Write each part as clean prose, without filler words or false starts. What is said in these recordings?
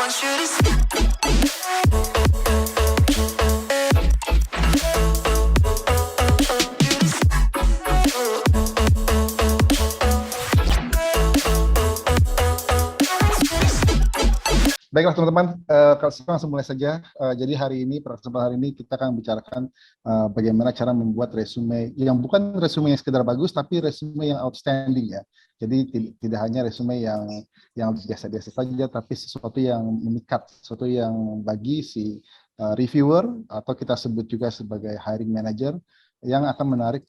Baiklah teman-teman, langsung mulai saja. Jadi hari ini, pada kesempatan hari ini kita akan bicarakan bagaimana cara membuat resume yang bukan resume yang sekedar bagus, tapi resume yang outstanding ya. Jadi tidak hanya resume yang biasa-biasa saja, tapi sesuatu yang memikat, sesuatu yang bagi si reviewer atau kita sebut juga sebagai hiring manager yang akan menarik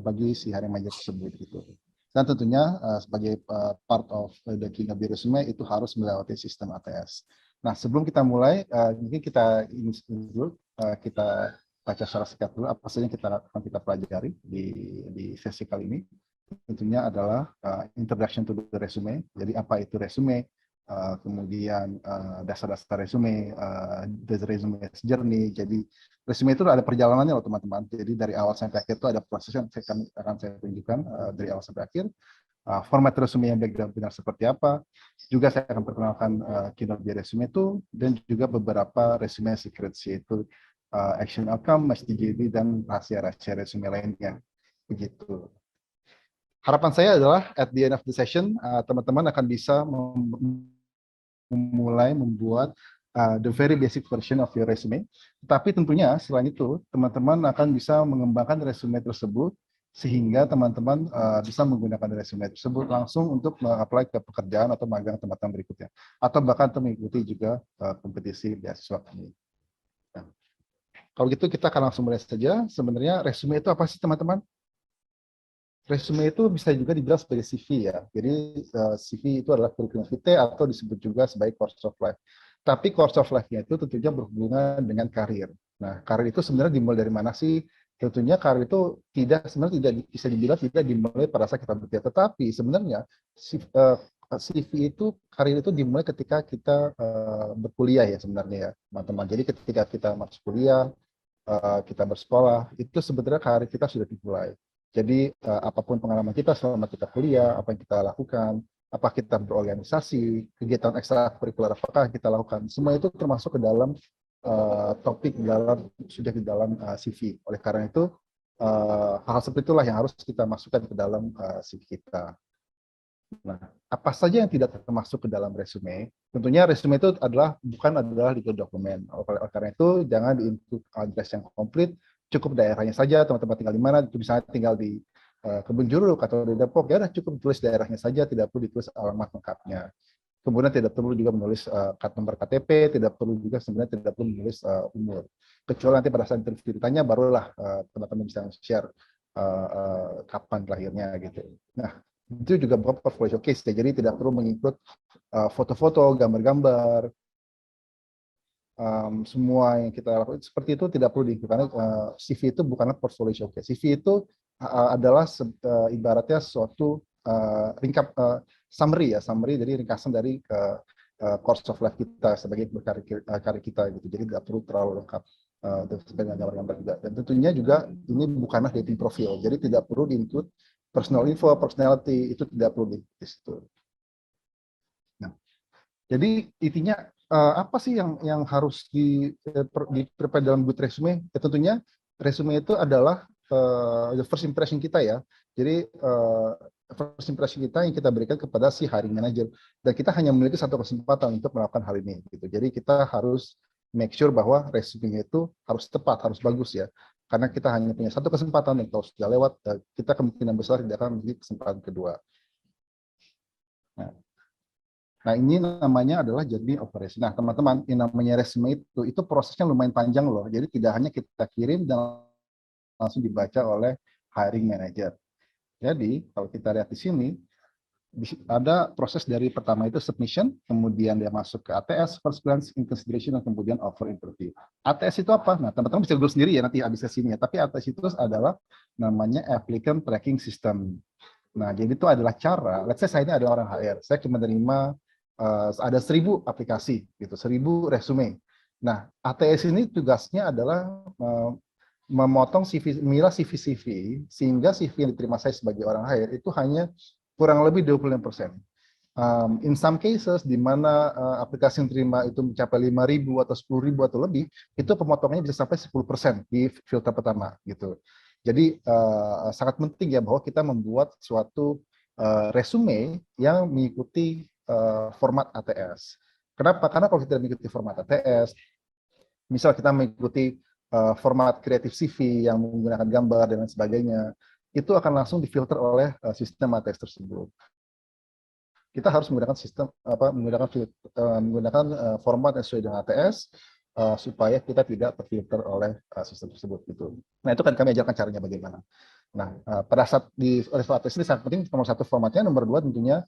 bagi si hiring manager tersebut gitu. Dan tentunya sebagai part of the king of the resume itu harus melewati sistem ATS. Nah, sebelum kita mulai, mungkin kita dulu, kita baca secara singkat dulu apa saja yang akan kita pelajari di sesi kali ini. Tentunya adalah introduction to the resume. Jadi apa itu resume, kemudian dasar-dasar resume, the resume journey. Jadi resume itu ada perjalanannya loh teman-teman. Jadi dari awal sampai akhir itu ada proses yang akan saya tunjukkan dari awal sampai akhir. Format resume yang benar seperti apa. Juga saya akan perkenalkan kinerja resume itu dan juga beberapa resume secrets yaitu action outcome, SDGB dan rahasia-rahasia resume lainnya. Begitu. Harapan saya adalah at the end of the session teman-teman akan bisa memulai membuat the very basic version of your resume. Tapi tentunya selain itu, teman-teman akan bisa mengembangkan resume tersebut sehingga teman-teman bisa menggunakan resume tersebut langsung untuk apply ke pekerjaan atau magang tempat-tempat berikutnya. Atau bahkan mengikuti juga kompetisi beasiswa ini. Nah, kalau gitu kita akan langsung mulai saja. Sebenarnya resume itu apa sih teman-teman? Resume itu bisa juga dibilang sebagai CV ya. Jadi CV itu adalah curriculum vitae atau disebut juga sebagai course of life. Tapi course of life-nya itu tentunya berhubungan dengan karir. Nah, karir itu sebenarnya dimulai dari mana sih? Tentunya karir itu sebenarnya tidak bisa dibilang tidak dimulai pada saat kita bekerja. Tetapi sebenarnya CV itu, karir itu dimulai ketika kita berkuliah ya sebenarnya ya, teman-teman. Jadi ketika kita masuk kuliah, kita bersekolah, itu sebenarnya karir kita sudah dimulai. Jadi apapun pengalaman kita selama kita kuliah, apa yang kita lakukan, apa kita berorganisasi, kegiatan ekstrakurikuler apakah kita lakukan, semua itu termasuk ke dalam topik sudah di dalam CV. Oleh karena itu hal seperti itulah yang harus kita masukkan ke dalam CV kita. Nah, apa saja yang tidak termasuk ke dalam resume? Tentunya resume itu bukan adalah legal document. Oleh karena itu jangan di-input address yang komplit. Cukup daerahnya saja, teman-teman tinggal di mana, misalnya tinggal di Kebun Jeruk atau di Depok, ya udah cukup tulis daerahnya saja, tidak perlu ditulis alamat lengkapnya. Kemudian tidak perlu juga menulis nomor KTP, tidak perlu juga sebenarnya tidak perlu menulis umur. Kecuali nanti pada saat interview ditanya, barulah teman-teman bisa share kapan lahirnya gitu. Nah, itu juga bukan portfolio showcase, ya. Jadi tidak perlu mengikut foto-foto, gambar-gambar, semua yang kita lakukan seperti itu tidak perlu diikut karena CV itu bukanlah portfolio showcase. CV itu adalah ibaratnya suatu summary jadi ringkasan dari course of life kita sebagai karir kita gitu. Jadi tidak perlu terlalu lengkap dengan gambar-gambar juga. Dan tentunya juga ini bukanlah dating profile. Jadi tidak perlu di-include personal info, personality, itu tidak perlu di situ. Nah, jadi intinya apa sih yang harus di-prepare dalam good resume? Ya, tentunya resume itu adalah the first impression kita ya. Jadi first impression kita yang kita berikan kepada si hiring manager. Dan kita hanya memiliki satu kesempatan untuk melakukan hal ini. Gitu. Jadi kita harus make sure bahwa resume itu harus tepat, harus bagus ya. Karena kita hanya punya satu kesempatan dan kalau sudah lewat, kita kemungkinan besar tidak akan memiliki kesempatan kedua. Nah, ini namanya adalah journey of resume. Nah, teman-teman, yang namanya resume itu prosesnya lumayan panjang loh. Jadi tidak hanya kita kirim dan langsung dibaca oleh hiring manager. Jadi, kalau kita lihat di sini, ada proses dari pertama itu submission, kemudian dia masuk ke ATS, first glance in consideration, dan kemudian offer interview. ATS itu apa? Nah, teman-teman bisa Google sendiri ya nanti habis sini ya. Tapi ATS itu adalah namanya applicant tracking system. Nah, jadi itu adalah cara, let's say saya ini adalah orang HR, saya menerima ada 1000 aplikasi, gitu, 1000 resume. Nah, ATS ini tugasnya adalah memotong CV, memilah CV sehingga CV yang diterima saya sebagai orang HR itu hanya kurang lebih 25%. In some cases, di mana aplikasi yang terima itu mencapai 5.000 atau 10.000 atau lebih, itu pemotongannya bisa sampai 10% di filter pertama gitu. Jadi sangat penting ya bahwa kita membuat suatu resume yang mengikuti format ATS. Kenapa? Karena kalau kita mengikuti format ATS, misal kita mengikuti format Creative CV yang menggunakan gambar dan lain sebagainya, itu akan langsung difilter oleh sistem ATS tersebut. Kita harus menggunakan sistem menggunakan format yang sesuai dengan ATS supaya kita tidak terfilter oleh sistem tersebut gitu. Nah, itu kan kami ajarkan caranya bagaimana. Nah, pada saat di level ATS ini sangat penting, nomor satu formatnya, nomor dua tentunya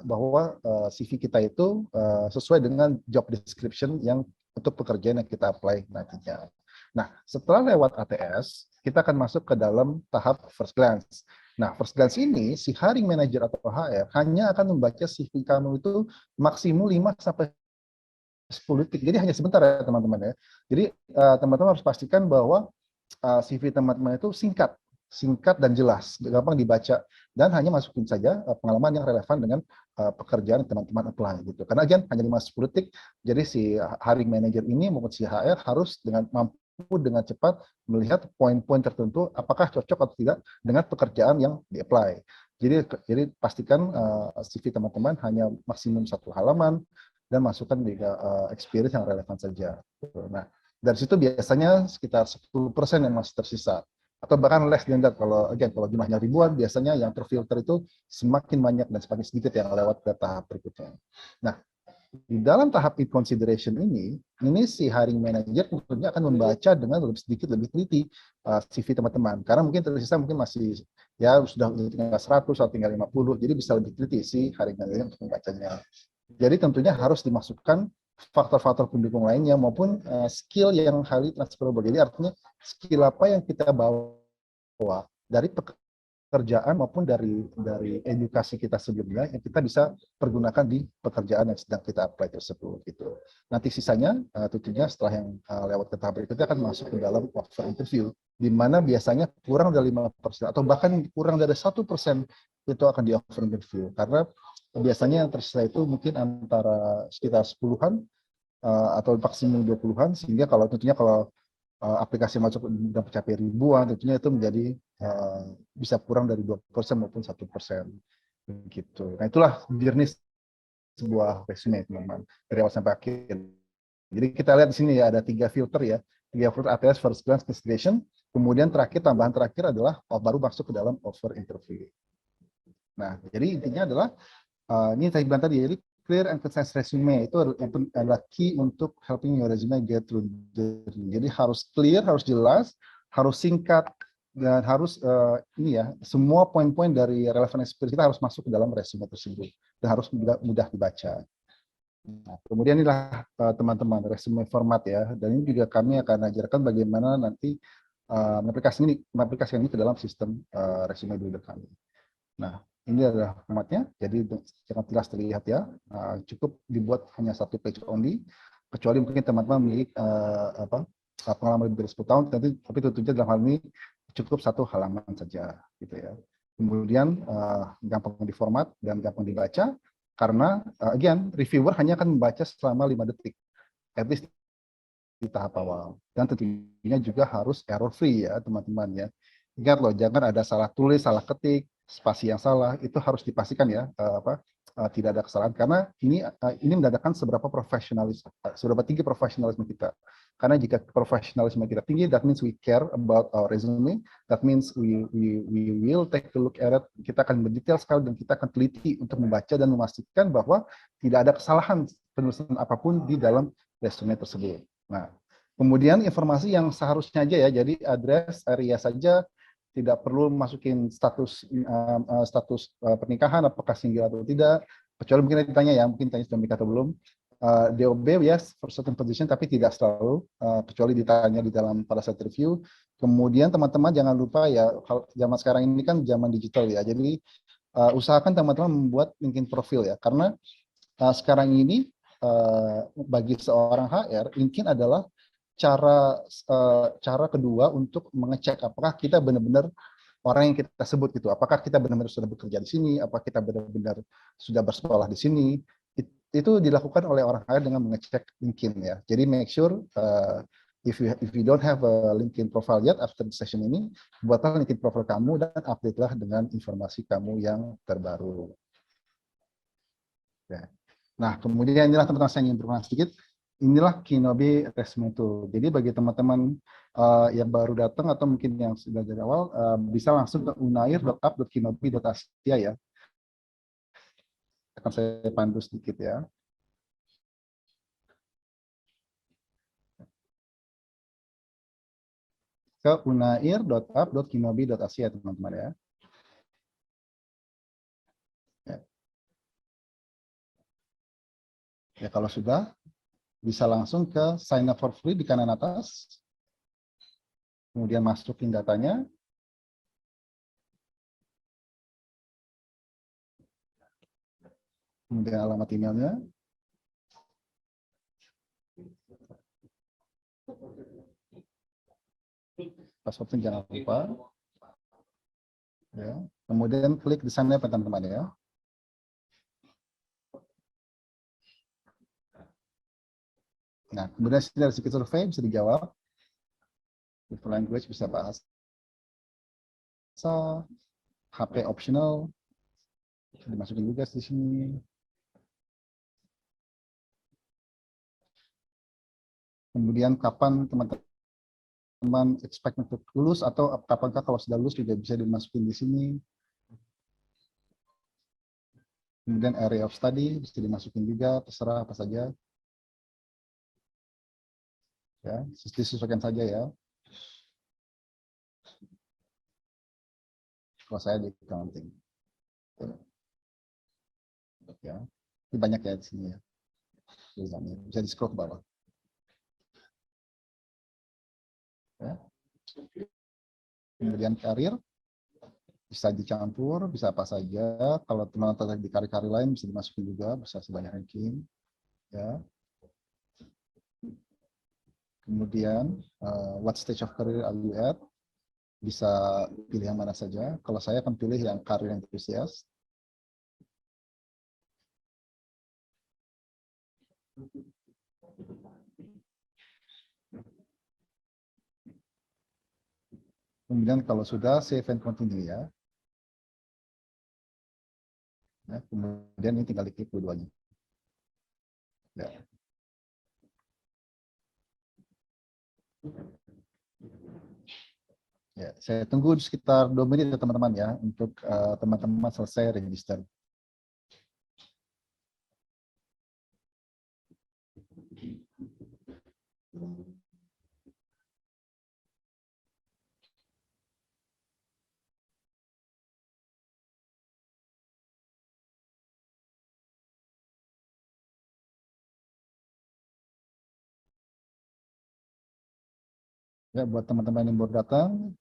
bahwa CV kita itu sesuai dengan job description yang untuk pekerjaan yang kita apply nantinya. Nah, setelah lewat ATS, kita akan masuk ke dalam tahap first glance. Nah, first glance ini, si hiring manager atau HR hanya akan membaca CV kamu itu maksimum 5-10 detik. Jadi hanya sebentar ya teman-teman ya. Jadi teman-teman harus pastikan bahwa CV teman-teman itu singkat dan jelas, gampang dibaca, dan hanya masukin saja pengalaman yang relevan dengan pekerjaan teman-teman apply gitu. Karena hanya 5-10 detik, jadi si hiring manager ini maupun si HR harus mampu dengan cepat melihat poin-poin tertentu apakah cocok atau tidak dengan pekerjaan yang di-apply. Jadi pastikan CV teman-teman hanya maksimum 1 halaman dan masukkan juga experience yang relevan saja. Nah, dari situ biasanya sekitar 10% yang masih tersisa. Atau bahkan less than that, kalau jumlahnya ribuan, biasanya yang terfilter itu semakin banyak dan semakin sedikit yang lewat ke tahap berikutnya. Nah, di dalam tahap consideration ini si hiring manager tentunya akan membaca dengan lebih teliti CV teman-teman. Karena mungkin tersisa masih ya sudah tinggal 100 atau tinggal 50, jadi bisa lebih teliti si hiring manager untuk membacanya. Jadi tentunya harus dimasukkan faktor-faktor pendukung lainnya maupun skill yang highly transferable. Jadi artinya skill apa yang kita bawa dari pekerjaan maupun dari edukasi kita sebelumnya yang kita bisa pergunakan di pekerjaan yang sedang kita apply tersebut gitu. Nanti sisanya tentunya setelah yang lewat ke tahap berikutnya akan masuk ke dalam offer interview, di mana biasanya kurang dari 5% atau bahkan kurang dari 1% itu akan di offer interview, karena biasanya yang tersisa itu mungkin antara sekitar 10-an atau maksimum 20-an, sehingga tentunya kalau aplikasi masuk dan mencapai ribuan, tentunya itu menjadi bisa kurang dari 2% maupun 1% gitu. Nah, itulah journey sebuah resume, teman-teman, dari awal sampai akhir. Jadi kita lihat di sini ya, ada 3 filter ya, 3 filter ATS, first glance, consideration, kemudian tambahan terakhir adalah baru masuk ke dalam offer interview. Nah, jadi intinya adalah ini saya bilang tadi, jadi clear and concise resume itu adalah key untuk helping your resume get through the journey. Jadi harus clear, harus jelas, harus singkat, dan harus semua poin-poin dari relevant experience kita harus masuk ke dalam resume tersebut dan harus mudah dibaca. Nah, kemudian inilah teman-teman resume format ya, dan ini juga kami akan ajarkan bagaimana nanti mengaplikasikan ini ke dalam sistem resume builder kami. Nah, ini adalah formatnya, jadi sangat jelas terlihat ya. Cukup dibuat hanya 1 page only, kecuali mungkin teman-teman memiliki pengalaman lebih dari 10 tahun, tapi tentunya dalam hal ini cukup 1 halaman saja, gitu ya. Kemudian gampang diformat dan gampang dibaca, karena again reviewer hanya akan membaca selama 5 detik, at least di tahap awal. Dan tentunya juga harus error free ya teman-teman ya. Ingat loh, jangan ada salah tulis, salah ketik, spasi yang salah, itu harus dipastikan ya tidak ada kesalahan, karena ini menandakan seberapa tinggi profesionalisme kita. Karena jika profesionalisme kita tinggi, that means we care about our resume, that means we will take a look at it, kita akan mendetail sekali dan kita akan teliti untuk membaca dan memastikan bahwa tidak ada kesalahan penulisan apapun di dalam resume tersebut. Nah, kemudian informasi yang seharusnya aja ya, jadi address, area saja, tidak perlu masukin status pernikahan, apakah single atau tidak, kecuali mungkin ditanya ya, mungkin tanya sudah menikah atau belum. DOB yes for certain position, tapi tidak selalu, kecuali ditanya di dalam pada saat review. Kemudian teman-teman jangan lupa ya, zaman sekarang ini kan zaman digital ya, jadi usahakan teman-teman membuat LinkedIn profil ya, karena sekarang ini bagi seorang HR, LinkedIn adalah cara kedua untuk mengecek apakah kita benar-benar orang yang kita sebut gitu. Apakah kita benar-benar sudah bekerja di sini? Apakah kita benar-benar sudah bersekolah di sini? Itu dilakukan oleh orang hire dengan mengecek LinkedIn ya. Jadi make sure if you don't have a LinkedIn profile yet after the session ini, buatlah LinkedIn profile kamu dan update-lah dengan informasi kamu yang terbaru. Ya. Nah, kemudian inilah teman-teman saya ingin berkenalan sedikit. Inilah Kinobi Resume Tool. Jadi bagi teman-teman yang baru datang atau mungkin yang sudah dari awal, bisa langsung ke unair.app.kinobi.asia ya. Akan saya pandu sedikit ya. Ke unair.app.kinobi.asia teman-teman ya. Ya, kalau sudah, bisa langsung ke sign up for free di kanan atas. Kemudian masukin datanya. Kemudian alamat emailnya. Passwordnya jangan lupa. Ya. Kemudian klik di sana teman-teman ya. Nah, kemudian sini ada sedikit survei, bisa dijawab. Different language bisa bahasa, HP optional, bisa dimasukin juga di sini. Kemudian kapan teman-teman expect untuk lulus atau kapankah kalau sudah lulus juga bisa dimasukin di sini. Kemudian area of study bisa dimasukin juga, terserah apa saja. Ya, disesuaikan saja ya. Kalau saya di accounting. Ya, ini banyak ya di sini ya. Bisa di scroll ke bawah. Ya. Kemudian karir bisa dicampur, bisa apa saja. Kalau teman-teman tertarik di karir-karir lain bisa dimasukin juga, bisa sebanyak mungkin. Ya. Kemudian what stage of career are you at? Bisa pilih yang mana saja. Kalau saya akan pilih yang career enthusiast. Kemudian kalau sudah save and continue ya. Nah, kemudian ini tinggal diklik dua-duanya. Ya. Ya, saya tunggu sekitar 2 menit ya teman-teman ya untuk teman-teman selesai register. Ya, buat teman-teman yang baru datang,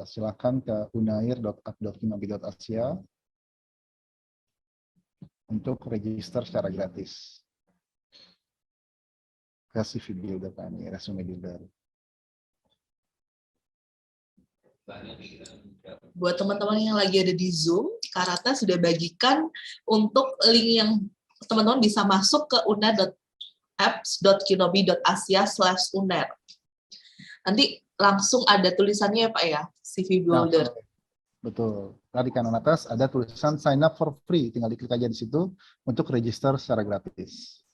silakan ke unair.app.kinobi.asia untuk register secara gratis. Ke CV Builder kami, Resume Builder. Buat teman-teman yang lagi ada di Zoom, Karata sudah bagikan untuk link yang teman-teman bisa masuk ke unair.apps.kinobi.asia/unair. Nanti langsung ada tulisannya ya Pak ya, CV Builder. Betul. Tadi kanan atas ada tulisan sign up for free. Tinggal diklik aja di situ untuk register secara gratis.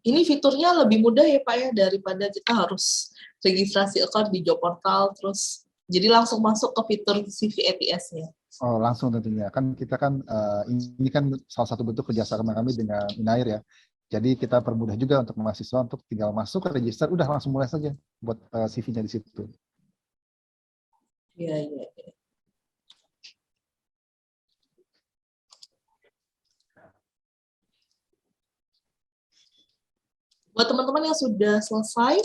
Ini fiturnya lebih mudah ya Pak ya, daripada kita harus registrasi account di job portal, terus jadi langsung masuk ke fitur CV ATS-nya. Oh, langsung tentunya. Kan kita kan, ini kan salah satu bentuk kerjasama kami dengan Unair ya. Jadi kita permudah juga untuk mahasiswa untuk tinggal masuk ke register, udah langsung mulai saja buat CV-nya di situ. Iya, iya. Buat teman-teman yang sudah selesai,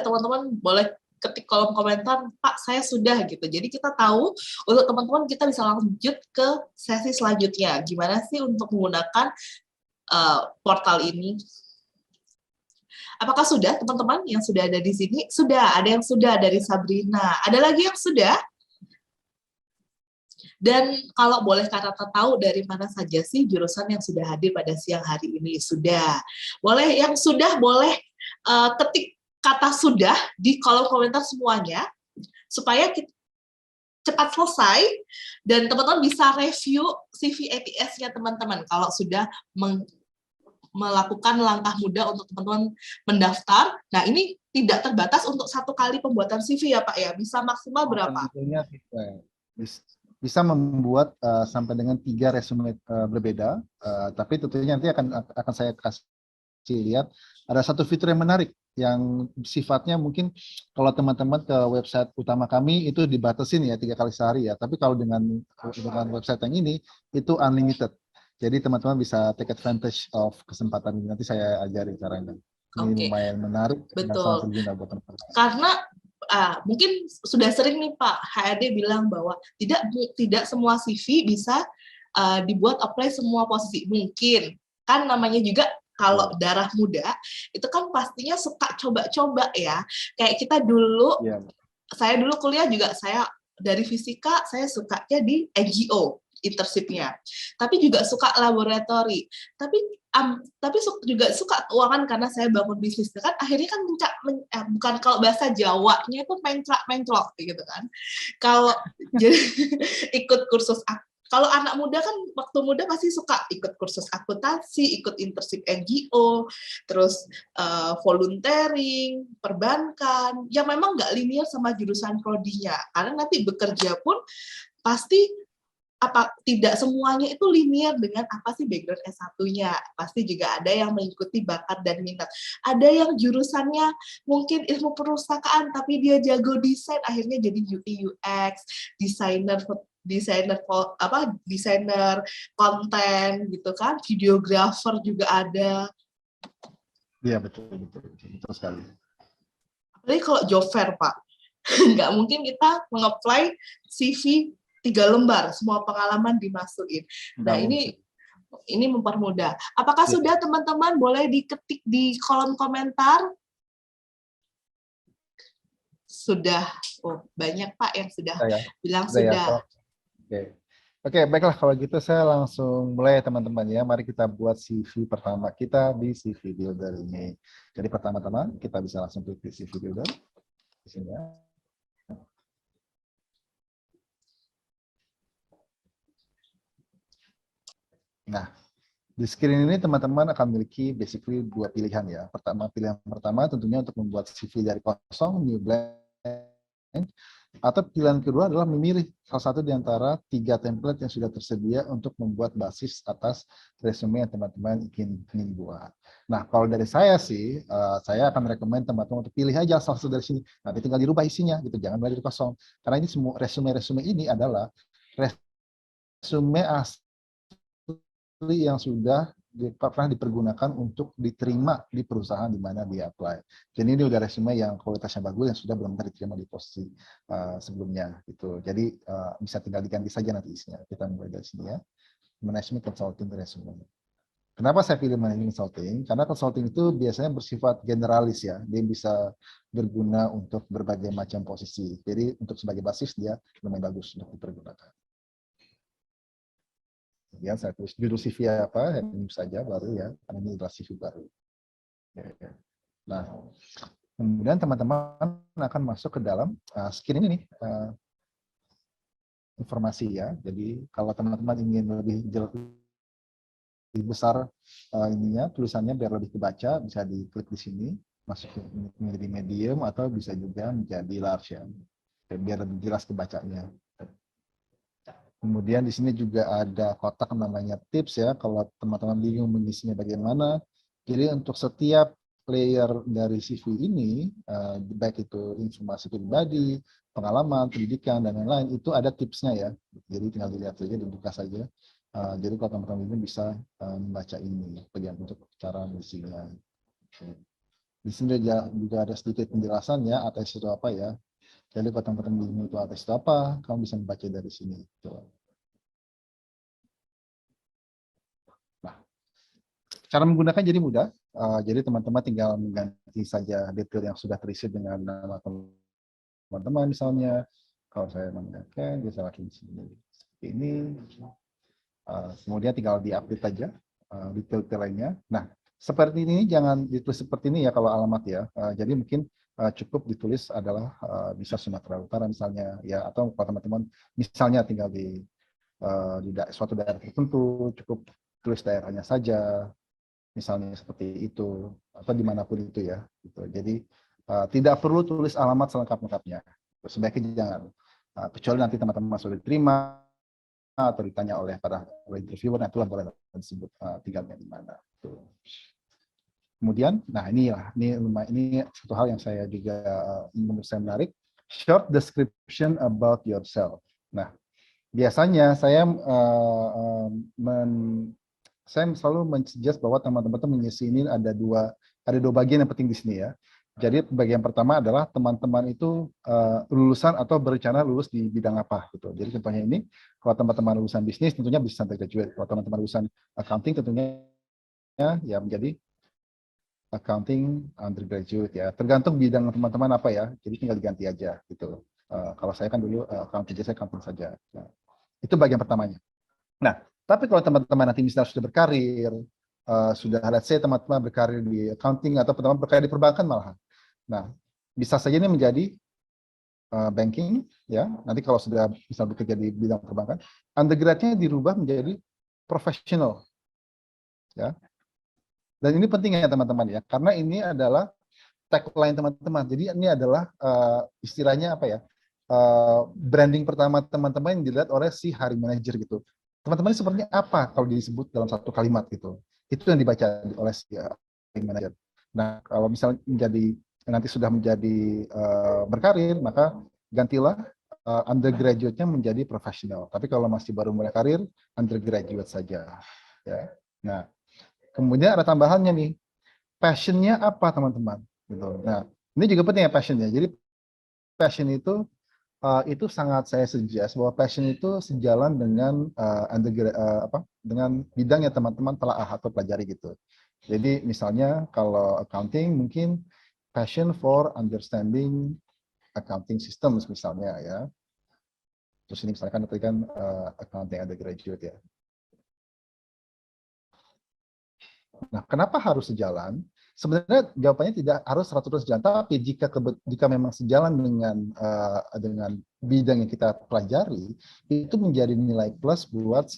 teman-teman boleh ketik kolom komentar, Pak, saya sudah gitu. Jadi kita tahu untuk teman-teman kita bisa lanjut ke sesi selanjutnya. Gimana sih untuk menggunakan portal ini? Apakah sudah teman-teman yang sudah ada di sini? Sudah, ada yang sudah dari Sabrina. Ada lagi yang sudah? Dan kalau boleh Kak Rata tahu dari mana saja sih jurusan yang sudah hadir pada siang hari ini? Sudah. Boleh yang sudah boleh ketik kata sudah di kolom komentar semuanya supaya kita cepat selesai dan teman-teman bisa review CV ATS-nya teman-teman kalau sudah melakukan langkah mudah untuk teman-teman mendaftar. Nah, ini tidak terbatas untuk 1 kali pembuatan CV ya Pak ya, bisa maksimal berapa? Tentunya bisa membuat sampai dengan 3 resume berbeda, tapi tentunya nanti akan saya kasih lihat ada satu fitur yang menarik yang sifatnya mungkin kalau teman-teman ke website utama kami itu dibatasin ya 3 kali sehari ya, tapi kalau dengan website yang ini itu unlimited. Jadi teman-teman bisa take advantage of kesempatan ini. Nanti saya ajari caranya. Ini lumayan menarik dan sangat Betul. berguna buat teman-teman. Karena mungkin sudah sering nih Pak HRD bilang bahwa tidak semua CV bisa dibuat apply semua posisi. Mungkin kan namanya juga kalau darah muda itu kan pastinya suka coba-coba ya. Kayak kita dulu, saya dulu kuliah juga saya dari fisika saya sukanya di NGO internship-nya, tapi juga suka laboratori, tapi juga suka keuangan karena saya bangun bisnis kan akhirnya kan bukan kalau bahasa Jawanya itu menclok gitu kan. Kalau jadi ikut kursus, kalau anak muda kan waktu muda pasti suka ikut kursus akuntansi, ikut internship NGO, terus volunteering, perbankan, yang memang nggak linear sama jurusan prodinya. Karena nanti bekerja pun pasti tidak semuanya itu linear dengan apa sih background S1-nya. Pasti juga ada yang mengikuti bakat dan minat. Ada yang jurusannya mungkin ilmu perusahaan tapi dia jago desain, akhirnya jadi UI UX, desainer konten gitu kan, videographer juga ada. Iya betul sekali. Apalagi kalau job fair Pak, nggak mungkin kita meng-apply CV 3 lembar, semua pengalaman dimasukin. Nah, ini mempermudah. Apakah sudah teman-teman boleh diketik di kolom komentar? Sudah. Oh, banyak Pak yang sudah bilang sudah. Oke, baiklah kalau gitu saya langsung mulai teman-teman ya. Mari kita buat CV pertama kita di CV Builder ini. Jadi pertama-tama kita bisa langsung klik di CV Builder. Di sini ya. Nah, di screen ini teman-teman akan memiliki basically 2 pilihan ya. Pilihan pertama tentunya untuk membuat CV dari kosong, new blank. Atau pilihan kedua adalah memilih salah satu di antara 3 template yang sudah tersedia untuk membuat basis atas resume yang teman-teman ingin buat. Nah, kalau dari saya sih, saya akan rekomend teman-teman untuk pilih aja salah satu dari sini. Nanti tinggal dirubah isinya, gitu. Jangan belajar kosong. Karena ini semua resume-resume ini adalah resume asli yang sudah pernah dipergunakan untuk diterima di perusahaan di mana dia apply. Jadi ini udah resume yang kualitasnya bagus yang sudah benar-benar diterima di posisi sebelumnya gitu. Jadi bisa tinggal diganti saja nanti isinya. Kita mulai dari sini ya. Management Consulting resume. Kenapa saya pilih management consulting? Karena consulting itu biasanya bersifat generalis ya. Dia bisa berguna untuk berbagai macam posisi. Jadi untuk sebagai basis dia lumayan bagus untuk dipergunakan. Kemudian saya tulis judul CV apa, ini saja baru ya, karena ini adalah CV baru. Nah, kemudian teman-teman akan masuk ke dalam screen ini nih, informasi ya. Jadi kalau teman-teman ingin lebih besar ininya, tulisannya biar lebih kebaca, bisa diklik di sini, masuk menjadi medium atau bisa juga menjadi large ya, biar lebih jelas kebacanya. Kemudian di sini juga ada kotak namanya tips ya, kalau teman-teman bingung mengisinya bagaimana. Jadi untuk setiap layer dari CV ini, baik itu informasi pribadi, pengalaman, pendidikan, dan lain-lain, itu ada tipsnya ya. Jadi tinggal dilihat saja, dibuka saja. Jadi kalau teman-teman ini bisa membaca ini, bagian untuk cara mengisinya. Di sini juga ada sedikit penjelasan ya, ATS itu apa ya. Jadi kalau teman-teman bingung itu ATS itu apa, kamu bisa membaca dari sini. Nah, cara menggunakan jadi mudah. Jadi teman-teman tinggal mengganti saja detail yang sudah terisi dengan nama teman-teman misalnya. Kalau saya namanya Ken, dia lagi di sini. ini. Kemudian tinggal diupdate aja detail-detail lainnya. Nah, seperti ini jangan ditulis seperti ini ya kalau alamat ya. Jadi mungkin cukup ditulis adalah bisa Sumatera Utara misalnya ya, atau kalau teman-teman misalnya tinggal di suatu daerah tertentu, cukup tulis daerahnya saja, misalnya seperti itu, atau dimanapun itu ya. Gitu. Jadi tidak perlu tulis alamat selengkap-lengkapnya. Sebaiknya jangan. Kecuali nanti teman-teman sudah diterima atau ditanya oleh interviewer, nah itulah boleh disebut tinggalnya di mana. Tuh. Kemudian, nah ini satu hal yang saya juga menurut saya menarik, short description about yourself. Nah, biasanya saya selalu mensuggest bahwa teman-teman mengisi ini ada dua bagian yang penting di sini ya. Jadi bagian pertama adalah teman-teman itu lulusan atau berencana lulus di bidang apa gitu. Jadi contohnya ini, kalau teman-teman lulusan bisnis tentunya business undergraduate. Kalau teman-teman lulusan accounting tentunya ya menjadi accounting undergraduate ya. Tergantung bidang teman-teman apa ya. Jadi tinggal diganti aja gitu. Kalau saya kan dulu accounting, jadi saya accounting saja. Nah, itu bagian pertamanya. Nah, tapi kalau teman-teman nanti misalnya sudah berkarir, sudah let's say teman-teman berkarir di accounting atau teman-teman berkarir di perbankan malahan. Nah, bisa saja ini menjadi banking ya. Nanti kalau sudah bisa bekerja di bidang perbankan, undergrad-nya dirubah menjadi professional ya. Dan ini penting ya teman-teman ya, karena ini adalah tagline teman-teman. Jadi ini adalah istilahnya apa ya? Branding pertama teman-teman yang dilihat oleh si hiring manager gitu. Teman-teman sepertinya apa kalau disebut dalam satu kalimat gitu. Itu yang dibaca oleh si hiring manager. Nah, kalau misalnya nanti sudah menjadi berkarir, maka gantilah undergraduate-nya menjadi profesional. Tapi kalau masih baru mulai karir, undergraduate saja. Ya. Nah, kemudian ada tambahannya nih, passion-nya apa teman-teman? Gitu. Nah, ini juga penting ya passion-nya. Jadi passion itu sangat saya suggest bahwa passion itu sejalan dengan dengan bidang yang teman-teman telah atau pelajari gitu. Jadi misalnya kalau accounting mungkin passion for understanding accounting systems misalnya ya. Terus ini misalkan tadi kan accounting undergraduate ya. Nah, kenapa harus sejalan? Sebenarnya jawabannya tidak harus 100% sejalan, tapi jika memang sejalan dengan bidang yang kita pelajari, itu menjadi nilai plus buat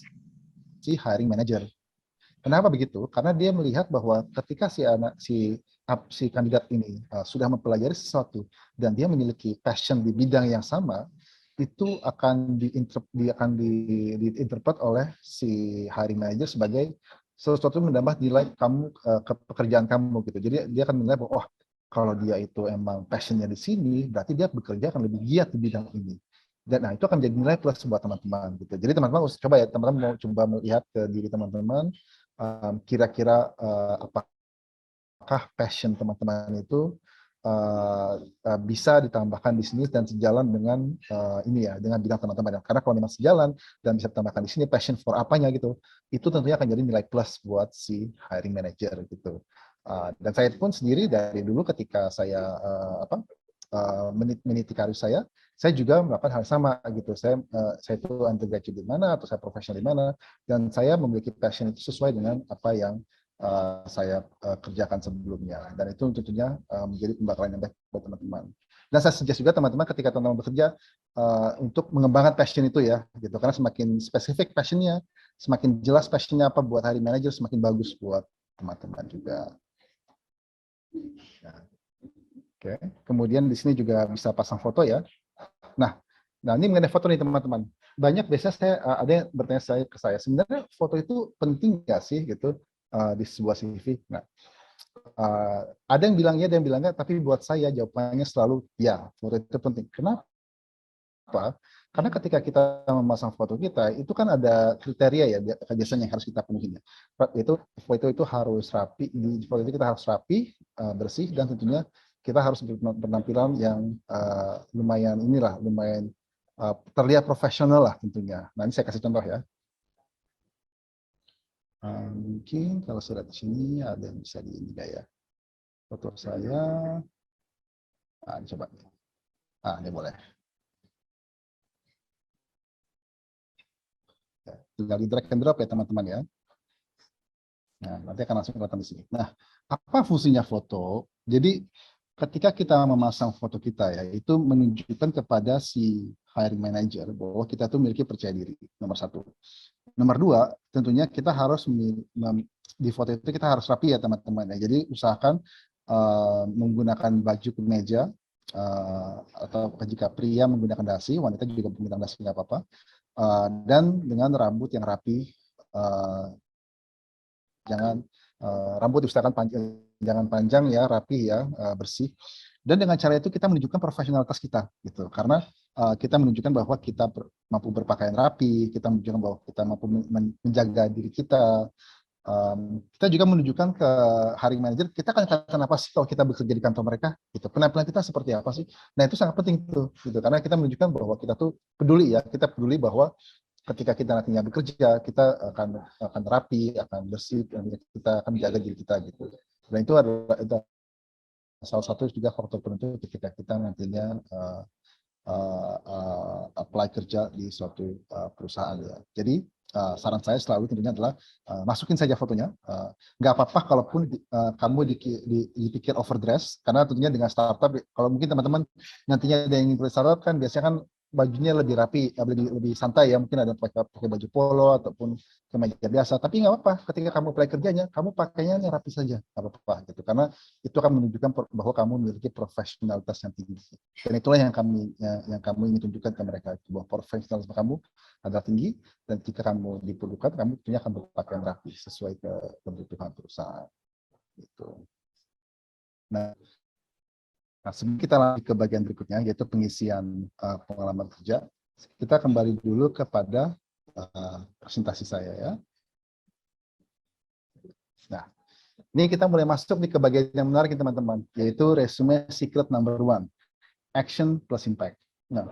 si hiring manager. Kenapa begitu? Karena dia melihat bahwa ketika si kandidat ini sudah mempelajari sesuatu dan dia memiliki passion di bidang yang sama, itu akan diinterpret oleh si hiring manager sebagai sesuatu yang menambah nilai kamu ke pekerjaan kamu gitu. Jadi dia akan menilai bahwa kalau dia itu emang passionnya di sini, berarti dia bekerja akan lebih giat di bidang ini. Dan nah itu akan jadi nilai plus buat teman-teman gitu. Jadi teman-teman coba ya, teman-teman mau coba melihat ke diri teman-teman, kira-kira apakah passion teman-teman itu bisa ditambahkan di sini dan sejalan dengan ini ya, dengan bidang teman-teman. Karena kalau memang sejalan dan bisa ditambahkan di sini passion for apanya gitu, itu tentunya akan jadi nilai plus buat si hiring manager gitu. Dan saya pun sendiri dari dulu ketika saya meniti karir saya juga melakukan hal sama gitu. Saya itu undergraduate di mana atau saya profesional di mana, dan saya memiliki passion itu sesuai dengan apa yang saya kerjakan sebelumnya, dan itu tentunya menjadi pembakaran yang baik buat teman-teman. Dan saya suggest juga teman-teman ketika teman-teman bekerja untuk mengembangkan passion itu ya, gitu. Karena semakin spesifik passionnya, semakin jelas passionnya apa buat hiring manager, semakin bagus buat teman-teman juga. Nah, oke. Kemudian di sini juga bisa pasang foto ya. Nah ini mengenai foto nih teman-teman. Banyak biasanya ada yang bertanya ke saya, sebenarnya foto itu penting nggak sih gitu di sebuah CV? Nah, ada yang bilang ya, ada yang bilang enggak, tapi buat saya jawabannya selalu ya, foto itu penting. Kenapa? Karena ketika kita memasang foto kita, itu kan ada kriteria ya biasanya yang harus kita penuhi. Itu foto itu harus rapi, di foto itu kita harus rapi, bersih, dan tentunya kita harus berpenampilan yang lumayan terlihat profesional lah tentunya. Nah ini saya kasih contoh ya. Mungkin kalau sudah di sini ada yang bisa diingat ya. Foto saya, coba. Ini boleh. tinggal di drag and drop ya teman-teman ya. Nah, nanti akan langsung kelihatan di sini. Nah, apa fungsinya foto? Jadi ketika kita memasang foto kita ya, itu menunjukkan kepada si hiring manager bahwa kita tuh memiliki percaya diri, nomor satu. Nomor dua, tentunya kita harus di foto itu kita harus rapi ya teman-teman ya. Jadi usahakan menggunakan baju kemeja, atau jika pria menggunakan dasi, wanita juga menggunakan dasi nggak apa-apa. Dan dengan rambut yang rapi, jangan rambut diusahakan panjang, jangan panjang ya, rapi ya, bersih. Dan dengan cara itu kita menunjukkan profesionalitas kita, gitu. Karena kita menunjukkan bahwa kita mampu berpakaian rapi, kita menunjukkan bahwa kita mampu menjaga diri kita. Kita juga menunjukkan ke hiring manager kita akan katakan apa sih kalau kita bekerja di kantor mereka, gitu. Penampilan kita seperti apa sih? Nah itu sangat penting tuh, gitu. Karena kita menunjukkan bahwa kita tuh peduli ya, kita peduli bahwa ketika kita nantinya bekerja, kita akan rapi, akan bersih, dan kita akan menjaga diri kita gitu. Dan itu adalah salah satu juga faktor penentu ketika kita nantinya apply kerja di suatu perusahaan ya. Jadi saran saya selalu tentunya adalah masukin saja fotonya. Nggak apa-apa kalaupun kamu dipikir overdress, karena tentunya dengan startup, kalau mungkin teman-teman nantinya ada yang ingin startup kan biasanya kan bajunya lebih rapi, lebih santai ya, mungkin ada pakai baju polo ataupun kemeja biasa. Tapi nggak apa-apa, ketika kamu apply kerjanya, kamu pakainya yang rapi saja, nggak apa-apa gitu. Karena itu akan menunjukkan bahwa kamu memiliki profesionalitas yang tinggi. Dan itulah yang kamu ingin tunjukkan ke mereka, bahwa profesionalitas kamu adalah tinggi, dan jika kamu diperlukan, kamu tentunya akan berpakaian rapi sesuai kebutuhan perusahaan. Gitu. Nah, sebelum kita lanjut ke bagian berikutnya, yaitu pengisian pengalaman kerja, kita kembali dulu kepada presentasi saya ya. Nah, ini kita mulai masuk nih ke bagian yang menarik teman-teman, yaitu resume secret number 1, action plus impact. Nah,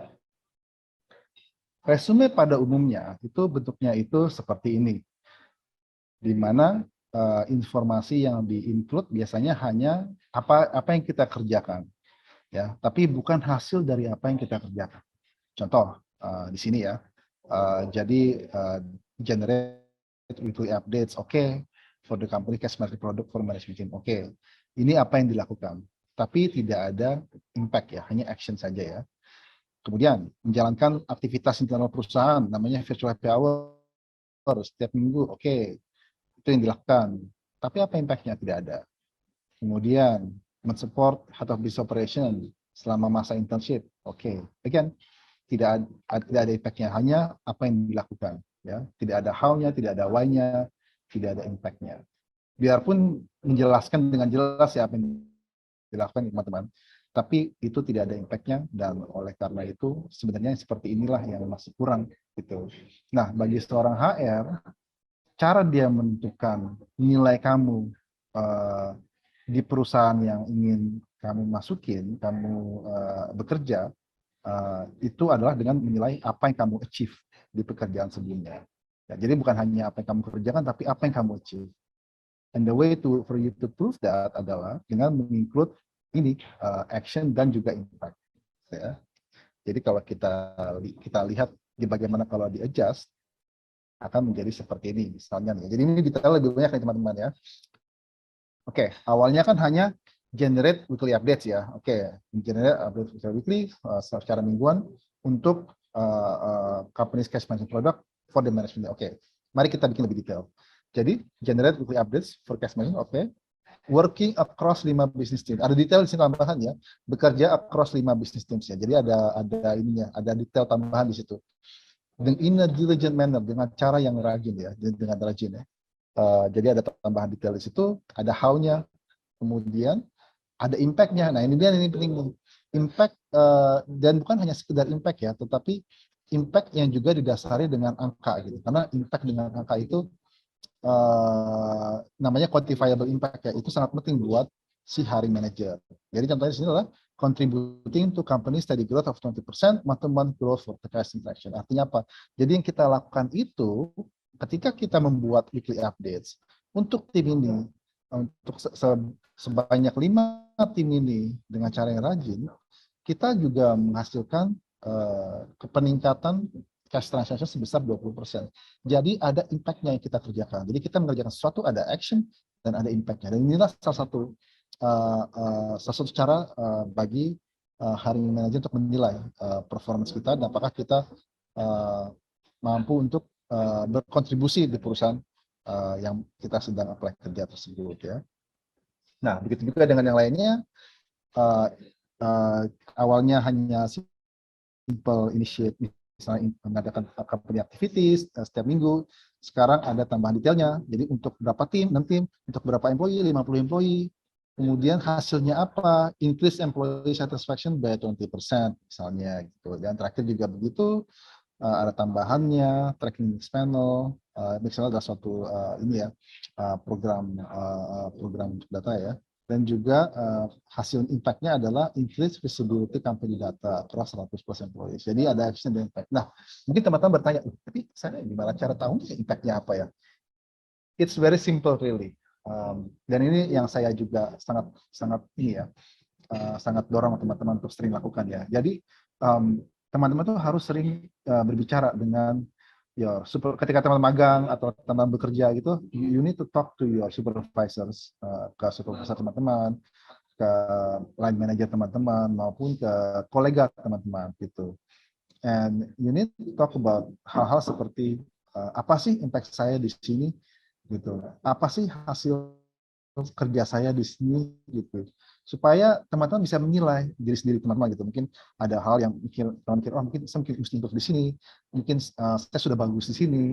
resume pada umumnya itu bentuknya itu seperti ini, di mana informasi yang di-include biasanya hanya apa yang kita kerjakan. Ya, tapi bukan hasil dari apa yang kita kerjakan. Contoh di sini ya, jadi generate weekly updates, oke, for the company cash management product for management team, oke. Ini apa yang dilakukan, tapi tidak ada impact ya, hanya action saja ya. Kemudian menjalankan aktivitas internal perusahaan, namanya virtual happy hour setiap minggu, oke, itu yang dilakukan. Tapi apa impactnya? Tidak ada. Kemudian mensupport head of business operation selama masa internship. Oke, again tidak ada impact-nya, hanya apa yang dilakukan ya. Tidak ada how-nya, tidak ada why-nya, tidak ada impact-nya. Biarpun menjelaskan dengan jelas ya apa yang dilakukan teman-teman, tapi itu tidak ada impact-nya, dan oleh karena itu sebenarnya seperti inilah yang masih kurang gitu. Nah, bagi seorang HR, cara dia menentukan nilai kamu di perusahaan yang ingin kamu masukin, kamu bekerja, itu adalah dengan menilai apa yang kamu achieve di pekerjaan sebelumnya. Ya, jadi bukan hanya apa yang kamu kerjakan, tapi apa yang kamu achieve. And the way for you to prove that adalah dengan menginclude ini action dan juga impact. Ya. Jadi kalau kita lihat di bagaimana kalau di adjust akan menjadi seperti ini misalnya. Jadi ini detail lebih banyak nih teman-teman ya. Oke, awalnya kan hanya generate weekly updates ya. Oke, generate update weekly secara mingguan untuk company's cash management product for the management. Oke, mari kita bikin lebih detail. Jadi generate weekly updates for cash management. Oke, working across 5 business teams. Ada detail di sini tambahan ya. Bekerja across 5 business teams ya. Jadi ada ininya, ada detail tambahan di situ. In a diligent manner, dengan cara yang rajin ya, dengan rajin ya. Jadi ada tambahan detail di situ, ada how-nya, kemudian ada impact-nya. Nah ini penting, impact dan bukan hanya sekedar impact ya, tetapi impact yang juga didasari dengan angka gitu. Karena impact dengan angka itu namanya quantifiable impact ya, itu sangat penting buat si hiring manager. Jadi contohnya di sini adalah contributing to company steady growth of 20% month-to-month growth for the cash interaction. Artinya apa? Jadi yang kita lakukan itu ketika kita membuat weekly updates untuk tim ini, untuk sebanyak 5 tim ini dengan cara yang rajin, kita juga menghasilkan peningkatan cash transaction sebesar 20%. Jadi ada impact-nya yang kita kerjakan. Jadi kita mengerjakan sesuatu, ada action dan ada impact-nya. Dan inilah salah satu cara bagi hiring manager untuk menilai performance kita dan apakah kita mampu untuk berkontribusi di perusahaan yang kita sedang apply kerja tersebut ya. Nah, begitu juga dengan yang lainnya. Awalnya hanya simple initiate, misalnya mengadakan company activities setiap minggu. Sekarang ada tambahan detailnya. Jadi untuk berapa tim, 6 tim, untuk berapa employee, 50 employee. Kemudian hasilnya apa? Increase employee satisfaction by 20% misalnya gitu. Dan terakhir juga begitu, ada tambahannya tracking mix panel. Misalnya ada suatu program data ya. Dan juga hasil impact-nya adalah increase visibility company data across 100% employees. Jadi ada action dan impact. Nah, mungkin teman-teman bertanya, tapi saya gimana cara tahu impact-nya apa ya? It's very simple really. Dan ini yang saya juga sangat dorong teman-teman untuk sering lakukan ya. Jadi teman-teman tuh harus sering berbicara dengan ketika teman magang atau teman bekerja gitu, you need to talk to your supervisors, ke supervisor teman-teman, ke line manager teman-teman maupun ke kolega teman-teman gitu. And you need to talk about hal-hal seperti apa sih impact saya di sini gitu. Apa sih hasil kerja saya di sini gitu, supaya teman-teman bisa menilai diri sendiri teman-teman gitu. Mungkin ada hal yang mungkin saya mesti improve di sini, mungkin saya sudah bagus di sini,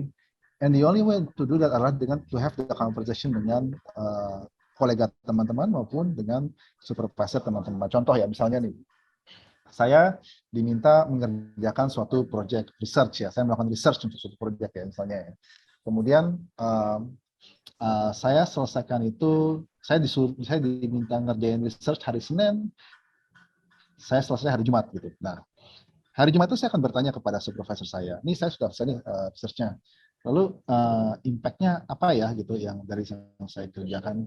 and the only way to do that adalah dengan to have the conversation dengan kolega teman-teman maupun dengan supervisor teman-teman. Contoh ya, misalnya nih, saya diminta mengerjakan suatu project research ya, saya melakukan research untuk suatu project ya misalnya ya. Kemudian saya selesaikan itu, saya diminta ngerjain research hari Senin, saya selesai hari Jumat gitu. Nah, hari Jumat itu saya akan bertanya kepada supervisor saya, ini saya sudah selesai nih research-nya, lalu impact-nya apa ya gitu yang dari yang saya kerjakan.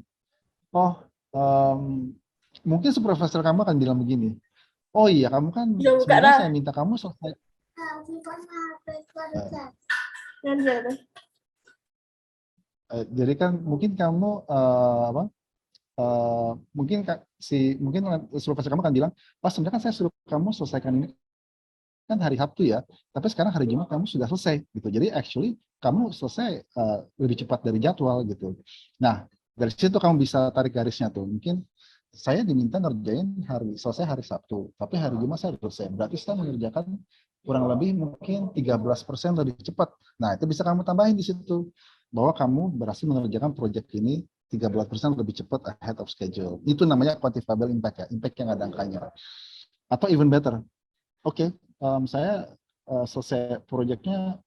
Oh, mungkin supervisor kamu akan bilang begini, oh iya kamu kan sebenarnya saya minta kamu selesai. Jadi kan mungkin kamu mungkin supervisor kamu akan bilang, pas sebenarnya kan saya suruh kamu selesaikan ini kan hari Sabtu ya, tapi sekarang hari Jumat kamu sudah selesai gitu. Jadi actually kamu selesai lebih cepat dari jadwal gitu. Nah, dari situ kamu bisa tarik garisnya tuh. Mungkin saya diminta ngerjain selesai hari Sabtu, tapi hari Jumat saya selesai. Berarti saya mengerjakan kurang lebih mungkin 13% lebih cepat. Nah, itu bisa kamu tambahin di situ, bahwa kamu berhasil mengerjakan proyek ini 13% lebih cepat ahead of schedule. Itu namanya quantifiable impact ya, impact yang ada angkanya. Atau even better, oke, saya selesai proyeknya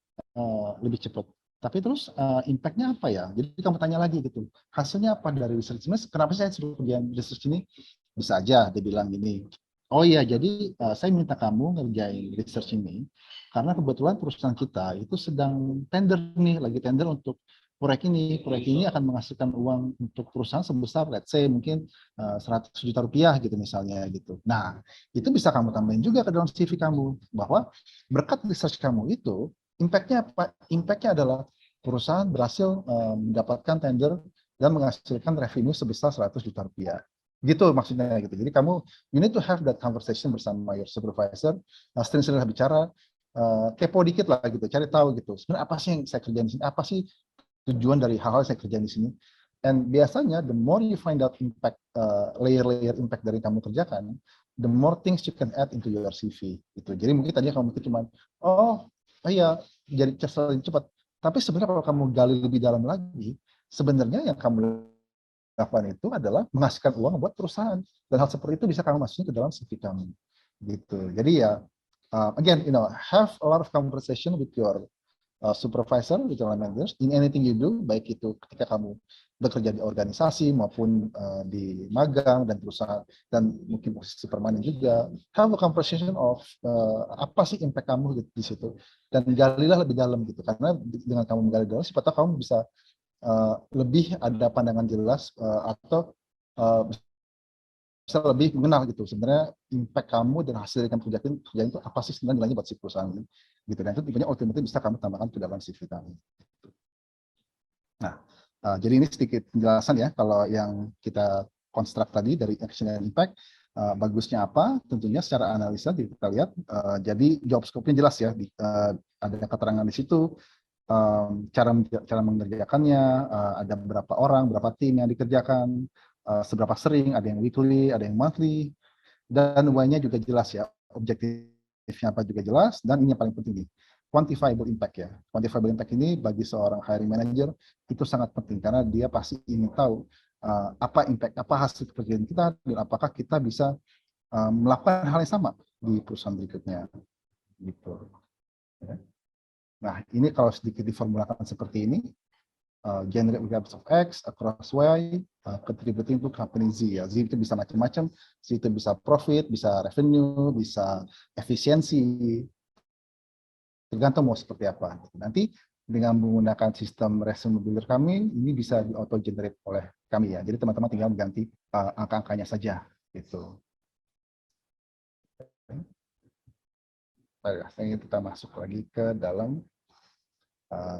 lebih cepat. Tapi terus impact-nya apa ya? Jadi kamu tanya lagi gitu, hasilnya apa dari research ini? Kenapa saya suruh kerjaan research ini? Bisa aja dia bilang gini, oh iya jadi saya minta kamu ngerjain research ini karena kebetulan perusahaan kita itu sedang tender nih, lagi tender untuk proyek ini. Proyek ini akan menghasilkan uang untuk perusahaan sebesar let's say mungkin 100 juta rupiah gitu misalnya gitu. Nah, itu bisa kamu tambahin juga ke dalam CV kamu, bahwa berkat research kamu itu, impact-nya apa? Impact-nya adalah perusahaan berhasil mendapatkan tender dan menghasilkan revenue sebesar 100 juta rupiah. Gitu maksudnya gitu. Jadi kamu, you need to have that conversation bersama your supervisor, sering-sering bicara, kepo dikit lah gitu, cari tahu gitu. Sebenarnya apa sih yang saya kerjain di sini? Apa sih tujuan dari hal-hal yang saya kerjain di sini? And biasanya the more you find out impact, layer-layer impact dari kamu kerjakan, the more things you can add into your CV. Gitu. Jadi mungkin tadinya kamu mikir cuma, oh iya, jadi cepat. Tapi sebenarnya kalau kamu gali lebih dalam lagi, sebenarnya yang kamu lakukan itu adalah menghasilkan uang buat perusahaan. Dan hal seperti itu bisa kamu masukin ke dalam CV kamu. Gitu. Jadi ya, again, have a lot of conversation with your supervisor, with your managers, in anything you do, baik itu ketika kamu bekerja di organisasi maupun di magang dan perusahaan dan mungkin posisi permanen juga, have a conversation of apa sih impact kamu di situ, dan galilah lebih dalam gitu, karena dengan kamu menggali dalam, siapa tahu kamu bisa lebih ada pandangan jelas atau bisa lebih mengenal gitu sebenarnya impact kamu dan hasil yang kamu kerjain itu apa sih sebenarnya nilainya buat si perusahaan ini gitu, dan itu tentunya ultimately bisa kamu tambahkan ke dalam CV kamu. Nah, jadi ini sedikit penjelasan ya kalau yang kita konstruk tadi dari action and impact. Bagusnya apa? Tentunya secara analisa kita lihat, jadi job scope-nya jelas ya, ada keterangan di situ, cara mengerjakannya, ada berapa orang, berapa tim yang dikerjakan, seberapa sering, ada yang weekly, ada yang monthly, dan why-nya juga jelas ya, objektifnya apa juga jelas, dan ini yang paling penting nih, quantifiable impact ya. Quantifiable impact ini bagi seorang hiring manager itu sangat penting karena dia pasti ingin tahu apa impact, apa hasil pekerjaan kita, dan apakah kita bisa melakukan hal yang sama di perusahaan berikutnya. Gitu. Ya. Nah, ini kalau sedikit diformulakan seperti ini, generate regardless of X across Y, contributing to company Z ya. Z itu bisa macam-macam, Z itu bisa profit, bisa revenue, bisa efisiensi, tergantung mau seperti apa. Nanti dengan menggunakan sistem resume builder kami, ini bisa di auto generate oleh kami ya. Jadi teman-teman tinggal mengganti angka-angkanya saja gitu. Baik, selanjutnya kita masuk lagi ke dalam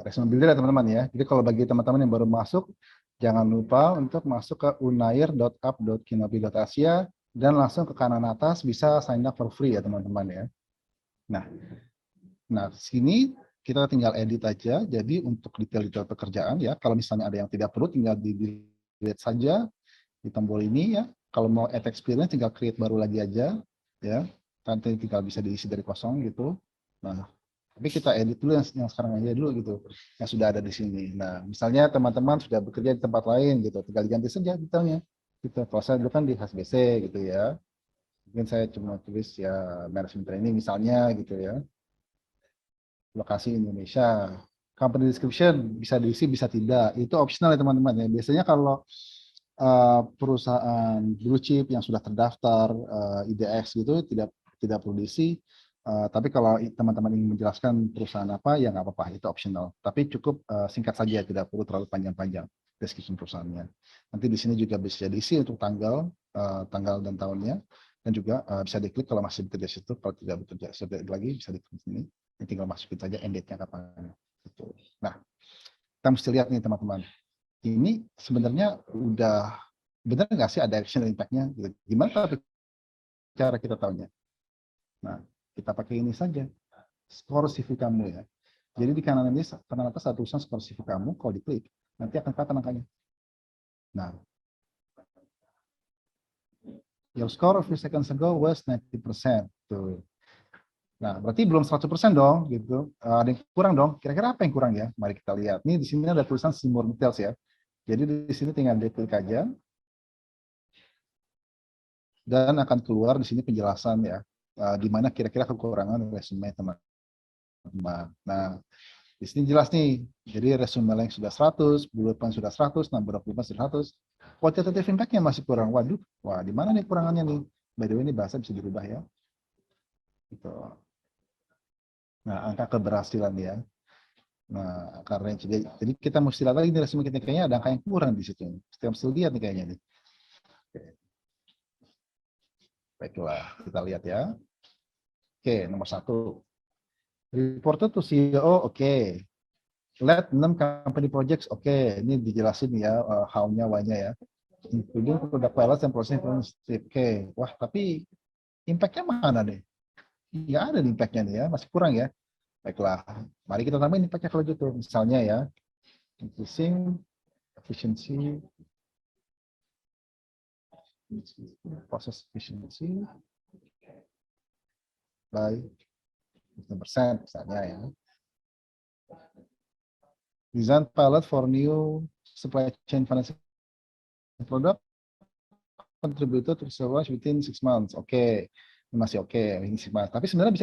resume builder ya teman-teman ya. Jadi kalau bagi teman-teman yang baru masuk, jangan lupa untuk masuk ke unair.up.kinobi.asia dan langsung ke kanan atas bisa sign up for free ya teman-teman ya. Nah, sini kita tinggal edit aja. Jadi untuk detail-detail pekerjaan ya, kalau misalnya ada yang tidak perlu tinggal di delete saja di tombol ini ya. Kalau mau add experience tinggal create baru lagi aja ya. Nanti tinggal bisa diisi dari kosong gitu. Nah, tapi kita edit dulu yang sekarang aja dulu gitu, yang sudah ada di sini. Nah, misalnya teman-teman sudah bekerja di tempat lain gitu, tinggal diganti saja detailnya. Gitu. Kalau saya dulu kan di HSBC gitu ya. Mungkin saya cuma tulis ya management training misalnya gitu ya. Lokasi Indonesia. Company description bisa diisi, bisa tidak. Itu optional ya teman-teman ya. Biasanya kalau perusahaan blue chip yang sudah terdaftar IDX gitu tidak perlu diisi. Tapi kalau teman-teman ingin menjelaskan perusahaan apa ya nggak apa-apa, itu optional. Tapi cukup singkat saja, tidak perlu terlalu panjang-panjang description perusahaannya. Nanti di sini juga bisa diisi untuk tanggal dan tahunnya, dan juga bisa diklik kalau masih bekerja situ. Kalau tidak bekerja lagi bisa diklik sini. Ini tinggal masukin saja end date-nya kapan. Gitu. Nah, kita mesti lihat nih teman-teman. Ini sebenarnya udah benar nggak sih ada action impact-nya? Gitu. Gimana tapi cara kita tahunya? Nah, kita pakai ini saja, skor CV kamu ya. Jadi di kanan atas ada tulisan skor CV kamu, kalau diklik nanti akan kelihatan angkanya. Nah, your score of few seconds ago was 90%. Tuh. Nah, berarti belum 100% dong, gitu. Ada yang kurang dong. Kira-kira apa yang kurang ya? Mari kita lihat. Nih di sini ada tulisan see more details ya. Jadi di sini tinggal diklik aja. Dan akan keluar di sini penjelasan ya. Di mana kira-kira kekurangan resume teman-teman. Nah, di sini jelas nih. Jadi resume yang sudah 100, bullet point sudah 100, number of bullet point sudah 100. Quantitative impact-nya masih kurang. Waduh, wah di mana nih kurangannya nih? By the way, ini bahasa bisa dirubah ya. Gitu. Nah, angka keberhasilan ya. Nah, karena jadi kita mesti lihat lagi di resume kita kayaknya ada angka yang kurang di situ. Setiap mesti lihat nih kayaknya nih. Oke. Baiklah, kita lihat ya. Oke, nomor 1. Reported to CEO, oke. Led 6 company projects, oke. Ini dijelasin ya how-nya, why-nya ya. Including product pilots and process improvement. Oke. Wah, tapi impact-nya mana nih? Nggak ada impact-nya nih ya, masih kurang ya. Baiklah, mari kita tambahin impact-nya kalau gitu. Misalnya ya, increasing efficiency, process efficiency by 15% misalnya ya. Design pilot for new supply chain financing product contributed to sales within 6 months. Oke, masih oke ini 6 months. Tapi sebenarnya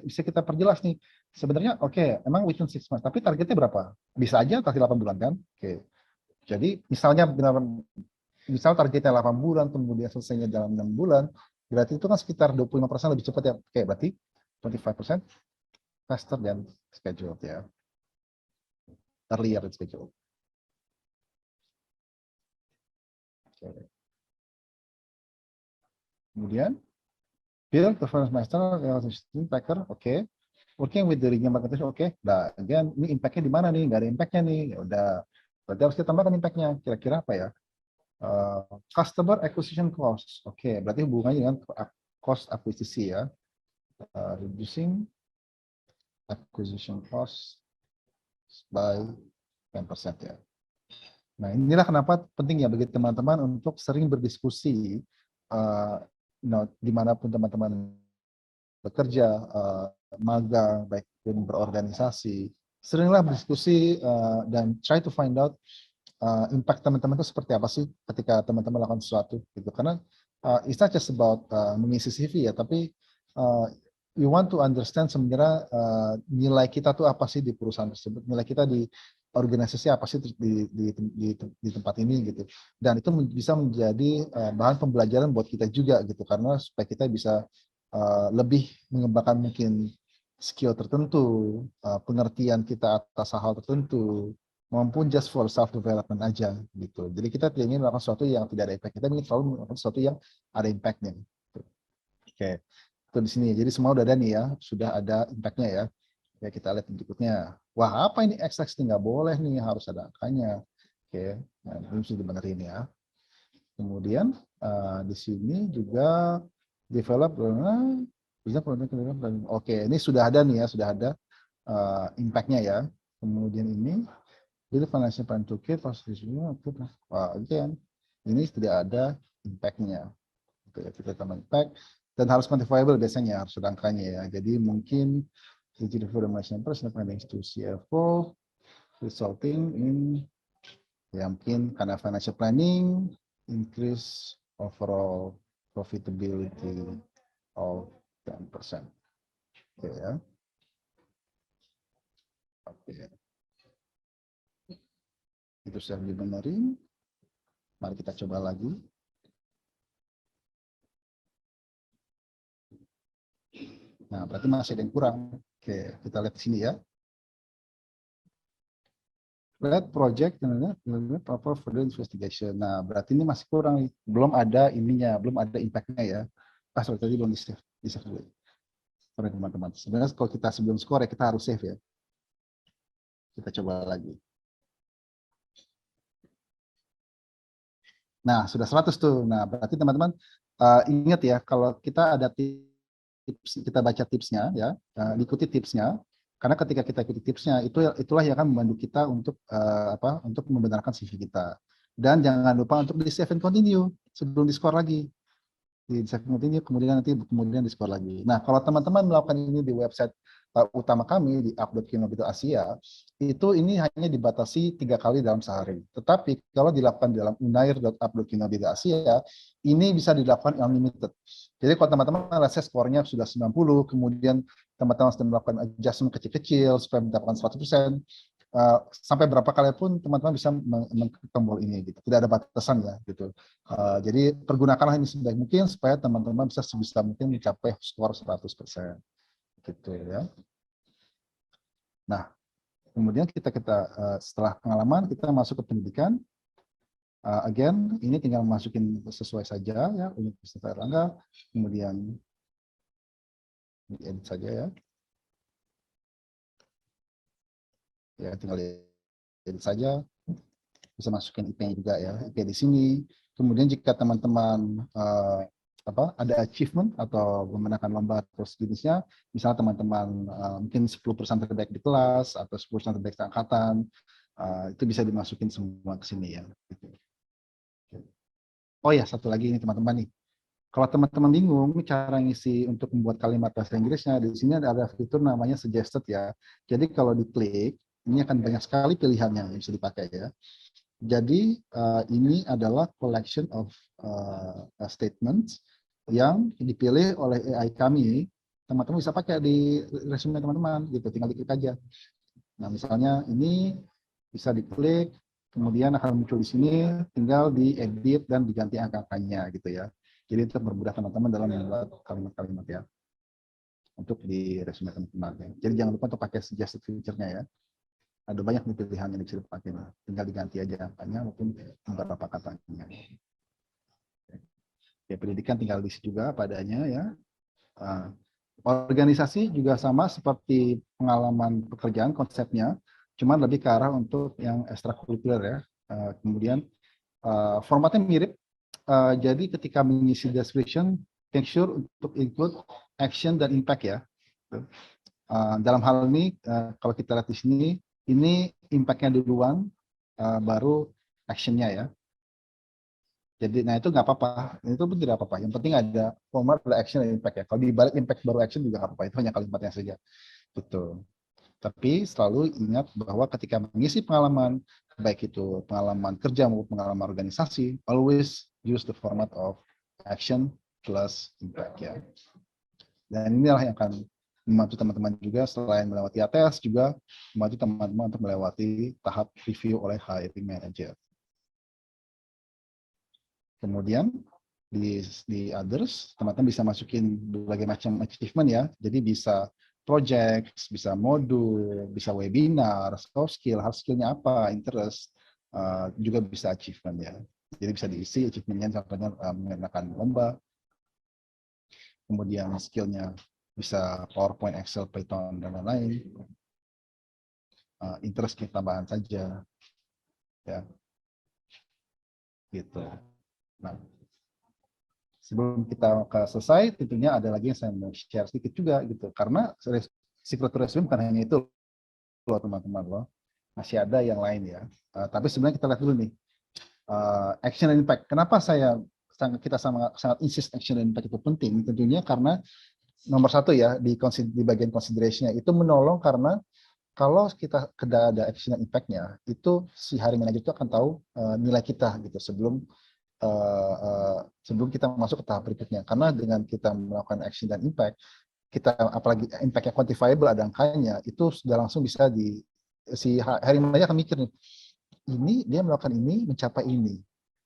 bisa kita perjelas nih. Sebenarnya oke, emang within 6 months. Tapi targetnya berapa? Bisa aja kasih 8 bulan kan? Oke. Jadi misalnya misal targetnya 8 bulan, kemudian selesainya dalam 6 bulan, berarti itu kan sekitar 25% lebih cepat ya. Oke, berarti 25% faster than scheduled ya. Earlier than scheduled. Oke. Kemudian build performance master tracker, oke. Working with the regional marketing, oke. Nah, again, ini impact-nya di mana nih? Nggak ada impact-nya nih. Ya udah, berarti harus kita tambahkan impact-nya. Kira-kira apa ya? Customer acquisition cost, oke. Berarti hubungannya dengan cost akuisisi ya. Reducing acquisition cost by 10% ya. Nah, inilah kenapa penting ya bagi teman-teman untuk sering berdiskusi dimanapun teman-teman bekerja, magang, baik pun berorganisasi, seringlah berdiskusi dan try to find out impact teman-teman itu seperti apa sih ketika teman-teman melakukan sesuatu gitu. Karena it's not just about mengisi CV ya, tapi you want to understand sebenarnya nilai kita tuh apa sih di perusahaan tersebut, nilai kita di organisasi apa sih di tempat ini gitu. Dan itu bisa menjadi bahan pembelajaran buat kita juga gitu, karena supaya kita bisa lebih mengembangkan mungkin skill tertentu, pengertian kita atas hal tertentu, maupun just for self development aja gitu. Jadi kita tidak ingin melakukan sesuatu yang tidak ada impact, kita ingin selalu melakukan sesuatu yang ada impact-nya. Oke, itu di sini. Jadi semua udah ada nih ya, sudah ada impact-nya ya. Ya kita lihat berikutnya. Wah, apa ini X ini nggak boleh nih, harus ada angkanya. Oke, nah, ini mesti dibenerin ya. Kemudian di sini juga develop, bisa oke, ini sudah ada nih ya, sudah ada impact-nya ya. Kemudian ini jadi financial plan toolkit, again, ini tidak ada impact-nya. Oke, kita tambah impact dan harus quantifiable biasanya, harus ada angkanya ya. Jadi mungkin digital information personal finance to CFO resulting in ya mungkin karena financial planning increase overall profitability of 10%. Oke ya. Oke. Itu sudah dibenerin. Mari kita coba lagi. Nah, berarti masih ada yang kurang. Oke, kita lihat di sini ya. Red project, proper further investigation. Nah, berarti ini masih kurang nih. Belum ada ininya, belum ada impact-nya ya. Sorry, tadi belum di-save. Di-save dulu. Sorry teman-teman. Sebenarnya kalau kita sebelum skor ya, kita harus save ya. Kita coba lagi. Nah, sudah 100 tuh. Nah, berarti teman-teman ingat ya, kalau kita ada tips, kita baca tipsnya ya, ikuti tipsnya. Karena ketika kita ikuti tipsnya, itulah yang akan membantu kita untuk untuk membenarkan CV kita. Dan jangan lupa untuk di save and continue sebelum di skor lagi. Di save and continue, kemudian di skor lagi. Nah, kalau teman-teman melakukan ini di website utama kami di up.kinobi.asia, itu ini hanya dibatasi 3 kali dalam sehari. Tetapi kalau dilakukan di dalam unair.up.kinobi.asia, ini bisa dilakukan unlimited. Jadi kalau teman-teman merasa skornya sudah 90, kemudian teman-teman sedang melakukan adjustment kecil-kecil supaya mendapatkan 100%, sampai berapa kali pun teman-teman bisa mengklik tombol ini gitu. Tidak ada batasan ya gitu. Jadi pergunakanlah ini sebaik mungkin supaya teman-teman bisa sebisa mungkin mencapai skor 100% gitu ya. Nah, kemudian kita setelah pengalaman kita masuk ke pendidikan. Again, ini tinggal masukin sesuai saja ya, Universitas Airlangga, kemudian edit saja ya. Ya, tinggal edit saja. Bisa masukin IP-nya juga ya, IP di sini. Kemudian jika teman-teman ada achievement atau memenangkan lomba atau sejenisnya, misalnya teman-teman mungkin 10% terbaik di kelas atau 10% terbaik di angkatan, itu bisa dimasukin semua ke sini ya. Oh ya, satu lagi ini teman-teman nih. Kalau teman-teman bingung cara ngisi untuk membuat kalimat bahasa Inggrisnya, di sini ada fitur namanya suggested ya. Jadi kalau diklik, ini akan banyak sekali pilihannya yang bisa dipakai ya. Jadi ini adalah collection of statements yang dipilih oleh AI kami. Teman-teman bisa pakai di resume teman-teman gitu, tinggal diklik aja. Nah, misalnya ini bisa diklik, kemudian akan muncul di sini, tinggal diedit dan diganti angka-angkanya gitu ya. Jadi itu mempermudah teman-teman dalam membuat kalimat-kalimat ya untuk di resume teman-teman. Jadi jangan lupa untuk pakai suggested feature-nya ya. Ada banyak nih pilihan yang bisa dipakai, tinggal diganti aja angkanya maupun beberapa katanya. Ya, pendidikan tinggal diisi juga padanya ya. Organisasi juga sama seperti pengalaman pekerjaan konsepnya, cuman lebih ke arah untuk yang ekstrakurikuler ya. Kemudian formatnya mirip. Jadi ketika mengisi description, make sure untuk include action dan impact ya. Dalam hal ini kalau kita lihat di sini, ini impact-nya duluan, baru action-nya ya. Jadi, nah itu nggak apa-apa, itu pun tidak apa-apa. Yang penting ada format, ada action, dan impact ya. Kalau di balik impact baru action juga nggak apa-apa, itu hanya kalimatnya saja. Betul. Tapi selalu ingat bahwa ketika mengisi pengalaman, baik itu pengalaman kerja maupun pengalaman organisasi, always use the format of action plus impact ya. Dan inilah yang akan membantu teman-teman juga selain melewati ATS juga membantu teman-teman untuk melewati tahap review oleh hiring manager. Kemudian di others, teman-teman bisa masukin berbagai macam achievement ya. Jadi bisa project, bisa modul, bisa webinar, soft skill, hard skillnya apa, interest, juga bisa achievement ya. Jadi bisa diisi achievementnya contohnya menggunakan lomba. Kemudian skillnya bisa PowerPoint, Excel, Python, dan lain-lain. Interest kita tambahan saja. Ya. Gitu. Nah, sebelum kita selesai, tentunya ada lagi yang saya mau share sedikit juga gitu. Karena secret resume bukan hanya itu loh teman-teman loh. Masih ada yang lain ya. Tapi sebenarnya kita lihat dulu nih. Action and impact. Kenapa kita sangat insist action and impact itu penting? Tentunya karena nomor satu ya di bagian consideration-nya itu menolong karena kalau kita ada action and impact-nya, itu si hiring manager itu akan tahu nilai kita gitu sebelum kita masuk ke tahap berikutnya. Karena dengan kita melakukan action dan impact, kita apalagi impact-nya quantifiable ada angkanya, itu sudah langsung bisa si hiring manager akan mikir nih, ini dia melakukan ini mencapai ini.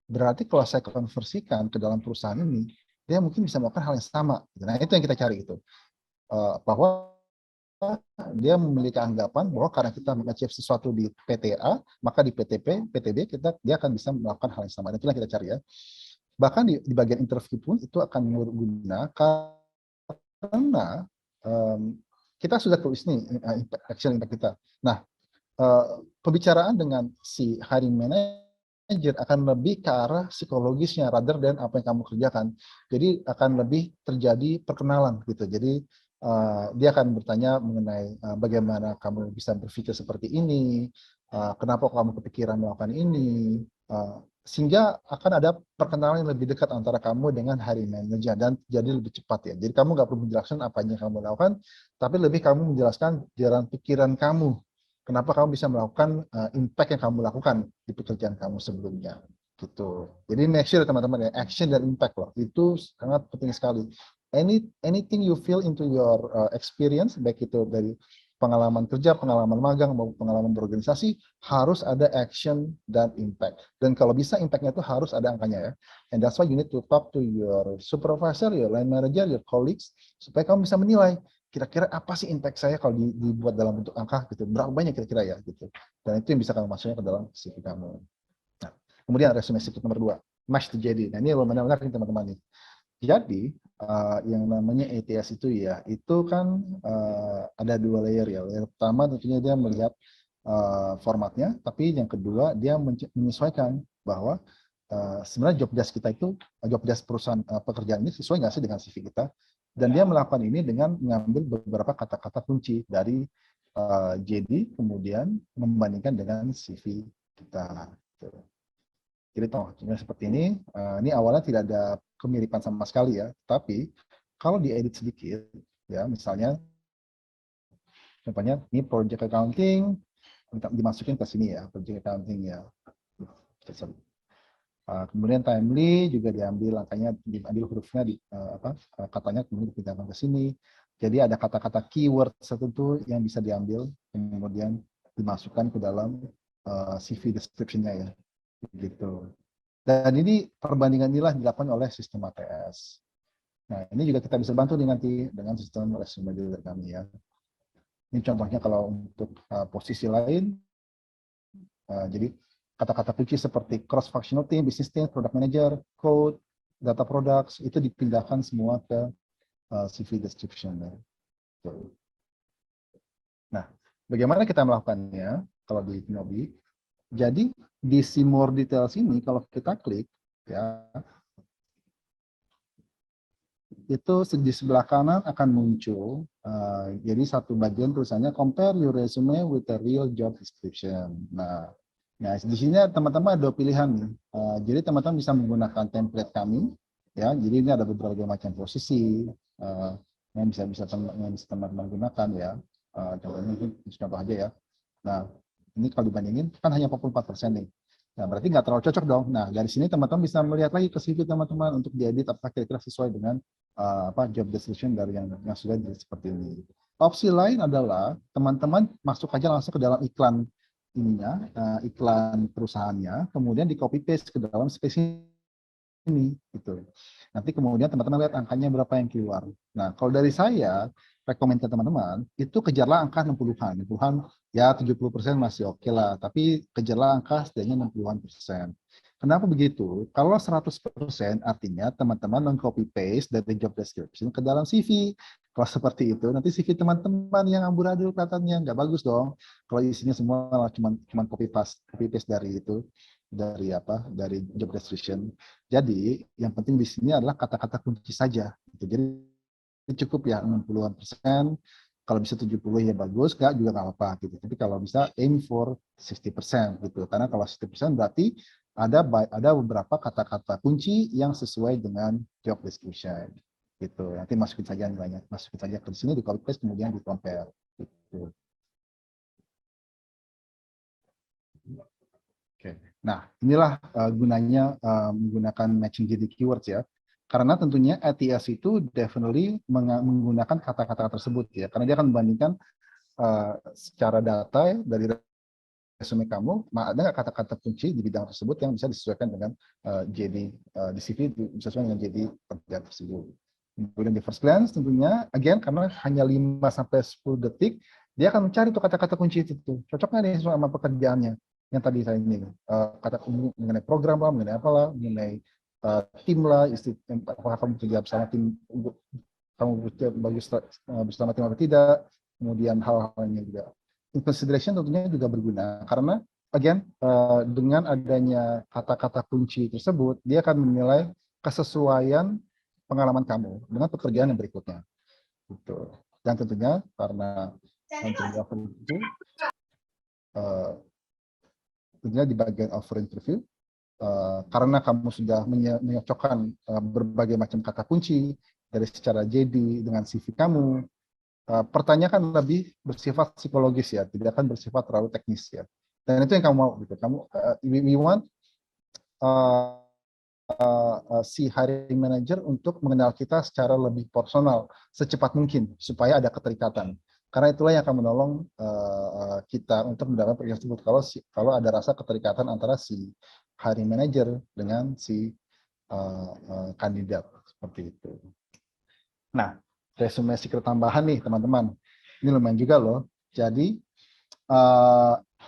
Berarti kalau saya konversikan ke dalam perusahaan ini, dia mungkin bisa melakukan hal yang sama. Nah itu yang kita cari itu, bahwa dia memiliki anggapan bahwa karena kita mengachieve sesuatu di PTA, maka di PTB dia akan bisa melakukan hal yang sama. Dan itu yang kita cari ya. Bahkan di bagian interview pun itu akan berguna karena kita sudah tulis nih action impact kita. Nah, pembicaraan dengan si hiring manager akan lebih ke arah psikologisnya rather than apa yang kamu kerjakan. Jadi akan lebih terjadi perkenalan gitu. Jadi dia akan bertanya mengenai bagaimana kamu bisa berpikir seperti ini, kenapa kamu kepikiran melakukan ini, sehingga akan ada perkenalan yang lebih dekat antara kamu dengan hiring manager dan jadi lebih cepat ya. Jadi kamu nggak perlu menjelaskan apa yang kamu lakukan, tapi lebih kamu menjelaskan jalan pikiran kamu. Kenapa kamu bisa melakukan impact yang kamu lakukan di pekerjaan kamu sebelumnya, gitu. Jadi make sure teman-teman ya, action dan impact loh, itu sangat penting sekali. Anything you feel into your experience, baik itu dari pengalaman kerja, pengalaman magang, maupun pengalaman berorganisasi, harus ada action dan impact. Dan kalau bisa impact-nya itu harus ada angkanya ya. And that's why you need to talk to your supervisor, your line manager, your colleagues, supaya kamu bisa menilai kira-kira apa sih impact saya kalau dibuat dalam bentuk angka gitu, berapa banyak kira-kira ya gitu. Dan itu yang bisa kamu masukkan ke dalam CV kamu. Nah, kemudian resume secret nomor 2, match to JD. Nah ini lumayan menarik teman-teman nih. Jadi yang namanya ATS itu ya, itu kan ada 2 layer ya. Layer pertama tentunya dia melihat formatnya, tapi yang kedua dia menyesuaikan bahwa sebenarnya job desk kita itu, job desk perusahaan pekerjaan ini sesuai nggak sih dengan CV kita. Dan dia melakukan ini dengan mengambil beberapa kata-kata kunci dari JD, kemudian membandingkan dengan CV kita. Jadi contohnya seperti ini awalnya tidak ada kemiripan sama sekali ya, tapi kalau diedit sedikit, ya misalnya, contohnya ini project accounting, dimasukin ke sini ya, project accounting ya. Kemudian timely juga diambil angkanya, diambil hurufnya katanya kemudian dipindahkan ke sini. Jadi ada kata-kata keyword tertentu yang bisa diambil kemudian dimasukkan ke dalam CV description-nya ya. Gitu. Dan ini perbandingan inilah dilakukan oleh sistem ATS. Nah, ini juga kita bisa bantu nanti dengan sistem resume builder kami ya. Ini contohnya kalau untuk posisi lain, jadi kata-kata kunci seperti cross functional team, business team, product manager, code, data products itu dipindahkan semua ke CV description. Nah, bagaimana kita melakukannya kalau di Kinobi? Jadi di see more details ini kalau kita klik ya, itu di sebelah kanan akan muncul jadi satu bagian tulisannya compare your resume with the real job description. Nah di sini teman-teman ada pilihan nih. Jadi teman-teman bisa menggunakan template kami ya. Jadi ini ada beberapa macam posisi yang bisa teman-teman gunakan ya. Contohnya ini contoh aja ya. Nah ini kalau dibandingin kan hanya 44% nih. Nah, berarti nggak terlalu cocok dong. Nah, dari sini teman-teman bisa melihat lagi ke CV teman-teman untuk diedit apakah kira-kira sesuai dengan job description dari yang sudah seperti ini. Opsi lain adalah teman-teman masuk aja langsung ke dalam iklan ininya, iklan perusahaannya, kemudian di copy paste ke dalam space ini, gitu. Nanti kemudian teman-teman lihat angkanya berapa yang keluar. Nah, kalau dari saya, rekomend ke teman-teman, itu kejarlah angka 60-an. 60-an ya 70% masih oke lah, tapi kejarlah angka setidaknya 60-an%. Kenapa begitu? Kalau 100% artinya teman-teman meng-copy paste dari job description ke dalam CV. Kalau seperti itu, nanti CV teman-teman yang amburadul kelihatannya nggak bagus dong. Kalau isinya semua cuma copy paste dari itu, dari job description. Jadi yang penting di sini adalah kata-kata kunci saja. Jadi cukup ya 60-an%. Kalau bisa 70 ya bagus, nggak juga nggak apa-apa gitu. Tapi kalau bisa aim for 60% gitu. Karena kalau 60% berarti ada beberapa kata-kata kunci yang sesuai dengan job description gitu. Nanti masukin saja nilainya, masukin saja ke sini di copy paste kemudian di compare gitu. Oke. Nah, inilah gunanya menggunakan matching JD keywords ya. Karena tentunya ATS itu definitely menggunakan kata-kata tersebut ya. Karena dia akan membandingkan secara data ya, dari resume kamu, ada nggak kata-kata kunci di bidang tersebut yang bisa disesuaikan dengan JD di CV, disesuaikan dengan JD pekerjaan tersebut. Kemudian di first glance tentunya, again karena hanya 5-10 detik, dia akan mencari tuh kata-kata kunci itu tuh. Cocok nggak nih sama pekerjaannya? Yang tadi saya ini, kata mengenai program lah, mengenai apalah, mengenai tim lah, apakah kamu kerja bersama tim, kamu bersama tim atau tidak, kemudian hal-hal lainnya juga. In consideration tentunya juga berguna, karena again, dengan adanya kata-kata kunci tersebut, dia akan menilai kesesuaian pengalaman kamu dengan pekerjaan yang berikutnya. Gitu. Dan tentunya karena itu, tentunya di bagian offer interview, karena kamu sudah menyocokkan berbagai macam kata kunci dari secara JD dengan CV kamu, pertanyaan lebih bersifat psikologis ya, tidak akan bersifat terlalu teknis ya. Dan itu yang kamu mau gitu. We want si hiring manager untuk mengenal kita secara lebih personal secepat mungkin supaya ada keterikatan. Karena itulah yang akan menolong kita untuk mendapatkan pekerjaan tersebut kalau ada rasa keterikatan antara si hiring manager dengan si kandidat seperti itu. Nah, resume secret tambahan nih teman-teman. Ini lumayan juga loh. Jadi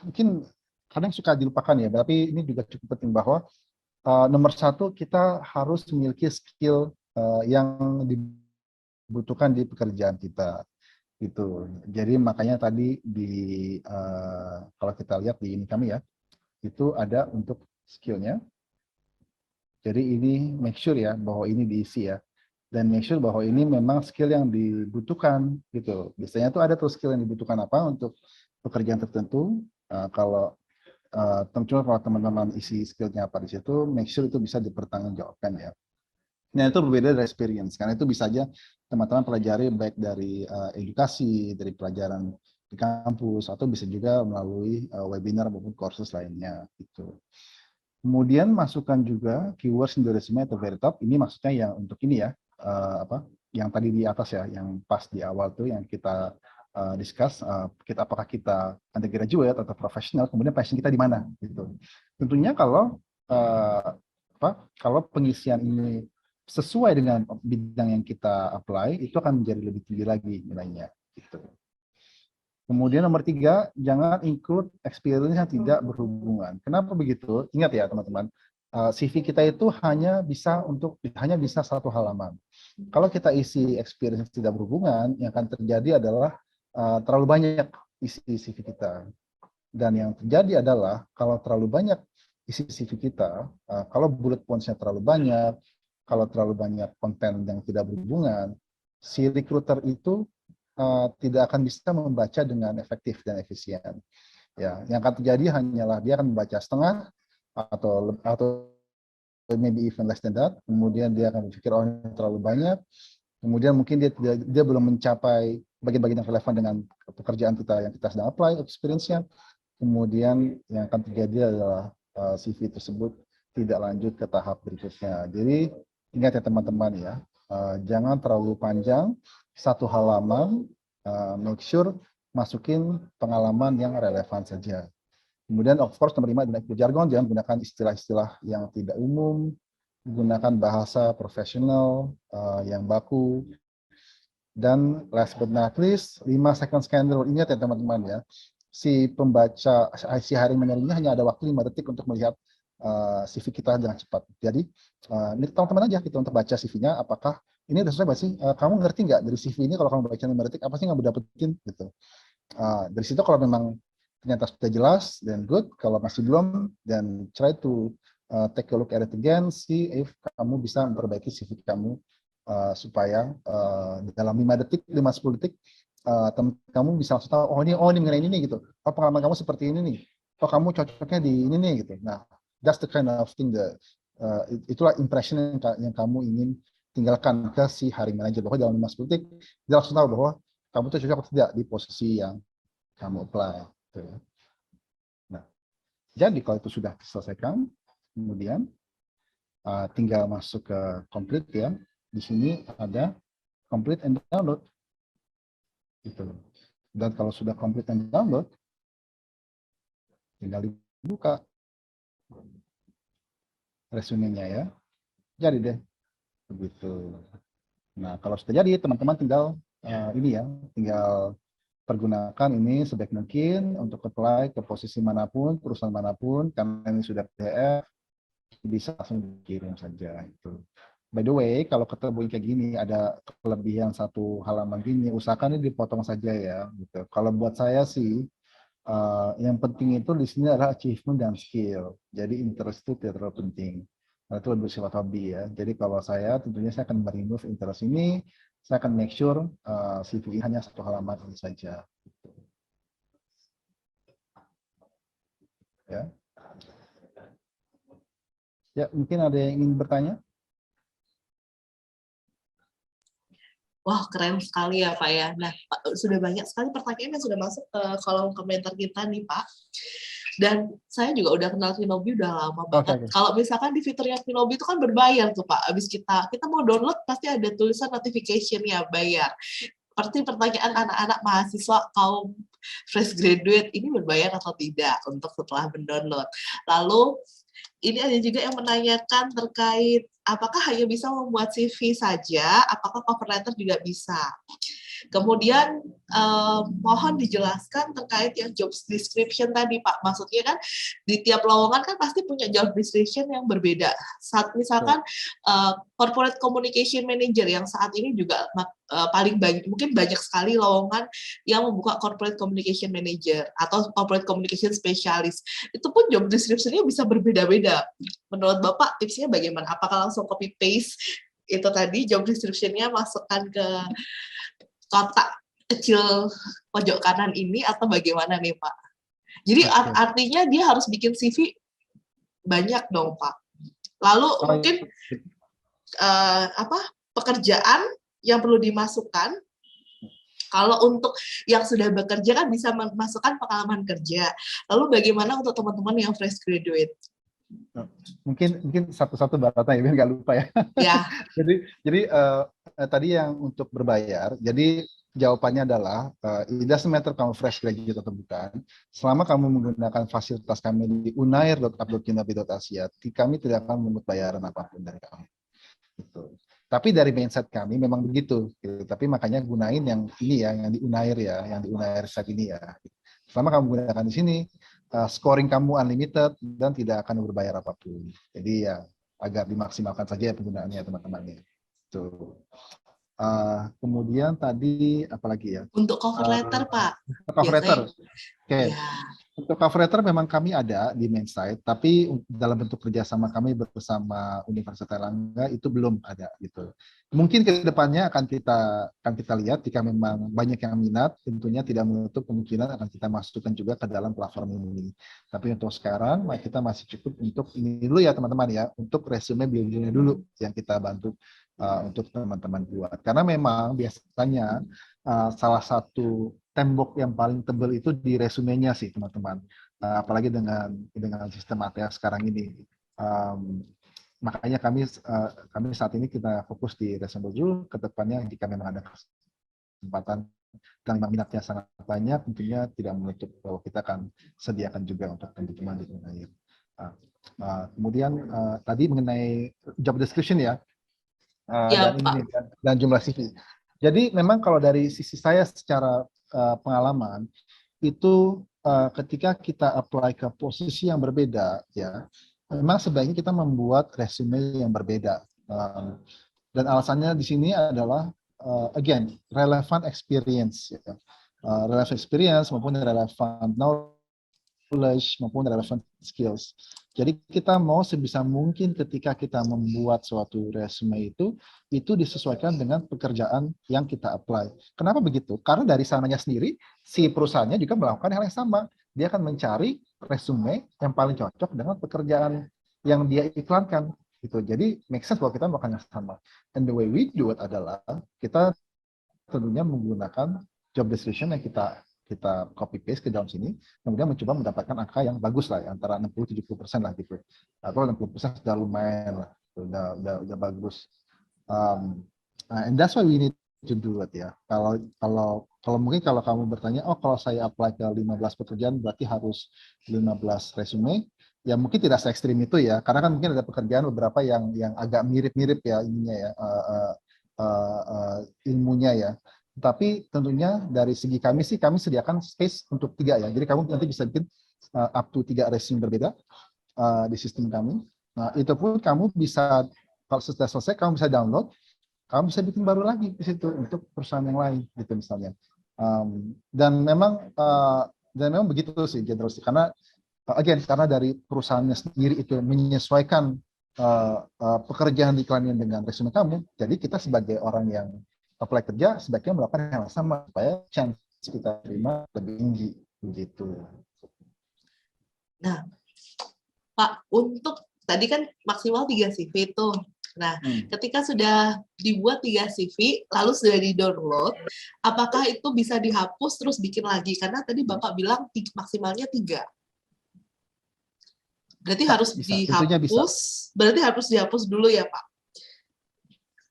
mungkin kadang suka dilupakan ya, tapi ini juga cukup penting bahwa nomor satu, kita harus memiliki skill yang dibutuhkan di pekerjaan kita. Gitu. Jadi makanya tadi kalau kita lihat di ini kami ya, itu ada untuk skillnya. Jadi ini make sure ya bahwa ini diisi ya, dan make sure bahwa ini memang skill yang dibutuhkan gitu. Biasanya tuh ada tuh skill yang dibutuhkan apa untuk pekerjaan tertentu. Kalau teman-teman isi skillnya apa di situ, make sure itu bisa dipertanggungjawabkan ya. Nah itu berbeda dari experience, karena itu bisa aja teman-teman pelajari baik dari edukasi, dari pelajaran di kampus, atau bisa juga melalui webinar maupun kursus lainnya gitu. Kemudian masukkan juga keywords in the resume atau very top. Ini maksudnya yang untuk ini ya, yang tadi di atas ya, yang pas di awal tuh yang kita discuss, apakah kita undergraduate atau profesional, kemudian passion kita di mana gitu. Tentunya kalau pengisian ini sesuai dengan bidang yang kita apply, itu akan menjadi lebih tinggi lagi nilainya gitu. Kemudian nomor 3, jangan include experience yang tidak berhubungan. Kenapa begitu? Ingat ya teman-teman, CV kita itu hanya bisa satu halaman. Kalau kita isi experience tidak berhubungan, yang akan terjadi adalah terlalu banyak isi CV kita. Dan yang terjadi adalah kalau terlalu banyak isi CV kita, kalau bullet points-nya terlalu banyak, kalau terlalu banyak konten yang tidak berhubungan, si recruiter itu tidak akan bisa membaca dengan efektif dan efisien. Ya, yang akan terjadi hanyalah dia akan membaca setengah atau maybe even less than that. Kemudian dia akan berpikir oh ini terlalu banyak. Kemudian mungkin dia belum mencapai bagian-bagian yang relevan dengan pekerjaan kita yang kita sedang apply experience-nya. Kemudian yang akan terjadi adalah CV tersebut tidak lanjut ke tahap berikutnya. Jadi ingat ya teman-teman ya, jangan terlalu panjang, satu halaman, make sure masukin pengalaman yang relevan saja. Kemudian of course nomor 5 gunakan jargon, jangan gunakan istilah-istilah yang tidak umum, gunakan bahasa profesional yang baku. Dan last but not least, 5 second scan rule. Ingat ya teman-teman ya, si pembaca, si hiring manager ini hanya ada waktu 5 detik untuk melihat CV kita dengan cepat. Jadi ini teman-teman aja kita untuk baca CV-nya, apakah ini udah sesuai nggak sih? Kamu ngerti nggak dari CV ini kalau kamu baca 5 detik, apa sih yang kamu dapetin gitu. Dari situ kalau memang ternyata sudah jelas, then good. Kalau masih belum, then try to take a look at it again, see if kamu bisa memperbaiki CV kamu supaya dalam 5 detik, 5-10 detik, kamu bisa langsung tahu, oh ini mengenai ini gitu. Oh pengalaman kamu seperti ini nih. Oh kamu cocoknya di ini nih gitu. Nah, that's the kind of thing that itulah impression yang kamu ingin tinggalkan ke si hiring manager, bahwa dalam 5-10 detik dia langsung tahu bahwa kamu tuh cocok atau tidak di posisi yang kamu apply. Nah, jadi kalau itu sudah diselesaikan, kemudian tinggal masuk ke complete ya. Di sini ada complete and download. Gitu. Dan kalau sudah complete and download, tinggal dibuka resumenya ya. Jadi deh, begitu. Nah, kalau sudah jadi, teman-teman tinggal ini ya, tinggal pergunakan ini sebaik mungkin untuk apply ke posisi manapun, perusahaan manapun, karena ini sudah PDF, bisa langsung dikirim saja. Itu. By the way, kalau ketemu kayak gini, ada kelebihan satu halaman gini, usahakan ini dipotong saja ya. Gitu. Kalau buat saya sih, yang penting itu di sini adalah achievement dan skill. Jadi interest itu tidak terlalu penting. Nah, itu lebih sifat hobi ya. Jadi kalau saya tentunya saya akan remove interest ini, saya akan make sure CV hanya satu halaman ini saja. Ya. Ya, mungkin ada yang ingin bertanya? Wah, keren sekali ya Pak ya. Nah, sudah banyak sekali pertanyaan yang sudah masuk ke kolom komentar kita nih Pak. Dan saya juga udah kenal Finobi udah lama banget. Kalau misalkan di fiturnya Finobi itu kan berbayar tuh Pak. Abis kita mau download pasti ada tulisan notification-nya bayar. Seperti pertanyaan anak-anak mahasiswa kaum fresh graduate, ini berbayar atau tidak untuk setelah mendownload. Lalu ini ada juga yang menanyakan terkait apakah hanya bisa membuat CV saja, apakah cover letter juga bisa. Kemudian mohon dijelaskan terkait yang job description tadi Pak. Maksudnya kan di tiap lowongan kan pasti punya job description yang berbeda. Saat misalkan corporate communication manager yang saat ini juga paling banyak, mungkin banyak sekali lowongan yang membuka corporate communication manager atau corporate communication specialist. Itu pun job description-nya bisa berbeda-beda. Menurut Bapak tipsnya bagaimana? Apakah langsung copy paste itu tadi job description-nya masukkan ke kotak kecil pojok kanan ini atau bagaimana nih Pak? Jadi artinya dia harus bikin CV banyak dong Pak. Lalu mungkin pekerjaan yang perlu dimasukkan. Kalau untuk yang sudah bekerja kan bisa memasukkan pengalaman kerja. Lalu bagaimana untuk teman-teman yang fresh graduate? Mungkin satu-satu Mbak ya biar nggak lupa ya. Ya. jadi tadi yang untuk berbayar, jadi jawabannya adalah it doesn't matter kamu fresh graduate atau bukan, selama kamu menggunakan fasilitas kami di unair.up.kinabi.asia, kami tidak akan memungut bayaran apapun dari kamu. Gitu. Tapi dari mindset kami memang begitu. Gitu. Tapi makanya gunain yang ini ya, yang di Unair ya, yang di Unair saat ini ya. Selama kamu gunakan di sini, scoring kamu unlimited dan tidak akan berbayar apapun. Jadi ya agak dimaksimalkan saja ya penggunaannya teman-teman ya. Tuh. Kemudian tadi apalagi ya? Untuk cover letter, Pak. Cover letter. Biasanya, Oke. ya. Untuk cover letter memang kami ada di main site, tapi dalam bentuk kerjasama kami bersama Universitas Airlangga itu belum ada gitu. Mungkin ke depannya akan kita lihat jika memang banyak yang minat, tentunya tidak menutup kemungkinan akan kita masukkan juga ke dalam platform ini. Tapi untuk sekarang kita masih cukup untuk ini dulu ya teman-teman ya, untuk resume building dulu yang kita bantu untuk teman-teman buat. Karena memang biasanya salah satu tembok yang paling tebal itu di resumenya sih teman-teman. Apalagi dengan sistem ATS sekarang ini. Makanya kami saat ini kita fokus di resume dulu. Ke depannya jika memang ada kesempatan dan memang minatnya sangat banyak, tentunya tidak menutup bahwa kita akan sediakan juga untuk teman-teman di tanah air. Kemudian tadi mengenai job description ya, Ya, dan Pak. ini dan jumlah CV. Jadi memang kalau dari sisi saya secara pengalaman itu ketika kita apply ke posisi yang berbeda ya, memang sebaiknya kita membuat resume yang berbeda. Dan alasannya di sini adalah again relevant experience ya. Relevant experience maupun relevant knowledge maupun relevant skills. Jadi kita mau sebisa mungkin ketika kita membuat suatu resume itu disesuaikan dengan pekerjaan yang kita apply. Kenapa begitu? Karena dari sananya sendiri, si perusahaannya juga melakukan hal yang sama. Dia akan mencari resume yang paling cocok dengan pekerjaan yang dia iklankan. Gitu. Jadi make sense bahwa kita melakukan yang sama. And the way we do it adalah kita tentunya menggunakan job description yang kita copy paste ke dalam sini, kemudian mencoba mendapatkan angka yang bagus lah, antara 60-70% lah gitu. Atau 60% sudah lumayan lah, udah bagus. And that's why we need to do it ya. Kalau mungkin kalau kamu bertanya, oh kalau saya apply ke 15 pekerjaan berarti harus 15 resume, ya mungkin tidak se ekstrim itu ya, karena kan mungkin ada pekerjaan beberapa yang agak mirip-mirip ya ininya ya, ilmunya ya. Tapi tentunya dari segi kami sih, kami sediakan space untuk 3 ya. Jadi kamu nanti bisa bikin up to 3 resume berbeda di sistem kami. Nah, itu pun kamu bisa, kalau sudah selesai, kamu bisa download, kamu bisa bikin baru lagi di situ untuk perusahaan yang lain, gitu misalnya. Dan memang begitu sih, generasi. Karena, again, karena dari perusahaannya sendiri itu menyesuaikan pekerjaan iklannya dengan resume kamu, jadi kita sebagai orang yang apply kerja sebaiknya melakukan hal yang sama supaya chance kita terima lebih tinggi begitu. Nah, Pak, untuk tadi kan maksimal 3 CV itu. Nah, ketika sudah dibuat 3 CV, lalu sudah di-download, apakah itu bisa dihapus terus bikin lagi? Karena tadi Bapak bilang maksimalnya 3. Berarti harus dihapus, berarti harus dihapus dulu ya, Pak?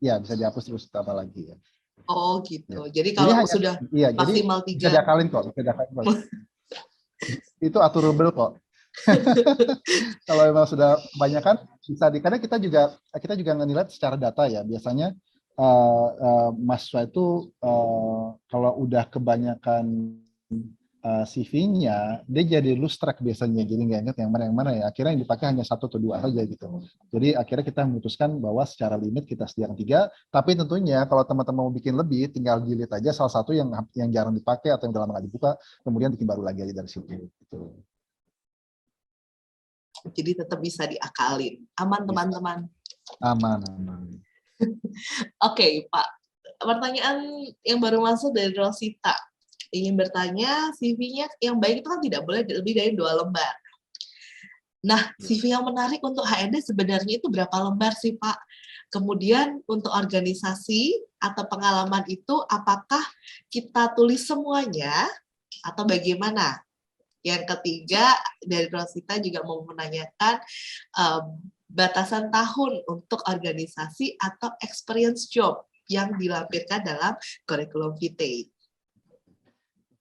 Ya, bisa dihapus terus tambah lagi ya. Oh gitu. Ya. Jadi kalau sudah maksimal 3. Bisa diakalin kok. Itu aturable kok. Kalau memang sudah kebanyakan bisa karena kita juga menilai secara data ya. Biasanya mahasiswa itu kalau udah kebanyakan CV-nya, dia jadi lose track biasanya, jadi nggak ingat yang mana ya. Akhirnya yang dipakai hanya 1 atau 2 saja gitu. Jadi akhirnya kita memutuskan bahwa secara limit kita sediakan 3, tapi tentunya kalau teman-teman mau bikin lebih, tinggal delete aja salah satu yang jarang dipakai atau yang dalam nggak dibuka, kemudian bikin baru lagi aja dari situ. Gitu. Jadi tetap bisa diakalin. Aman teman-teman? Aman. Oke, Pak. Pertanyaan yang baru masuk dari Rosita. Ingin bertanya, CV-nya yang baik itu kan tidak boleh lebih dari 2 lembar. Nah, CV yang menarik untuk HRD sebenarnya itu berapa lembar sih, Pak? Kemudian untuk organisasi atau pengalaman itu, apakah kita tulis semuanya atau bagaimana? Yang ketiga, dari Rosita juga mau menanyakan batasan tahun untuk organisasi atau experience job yang dilampirkan dalam kurikulum vitae.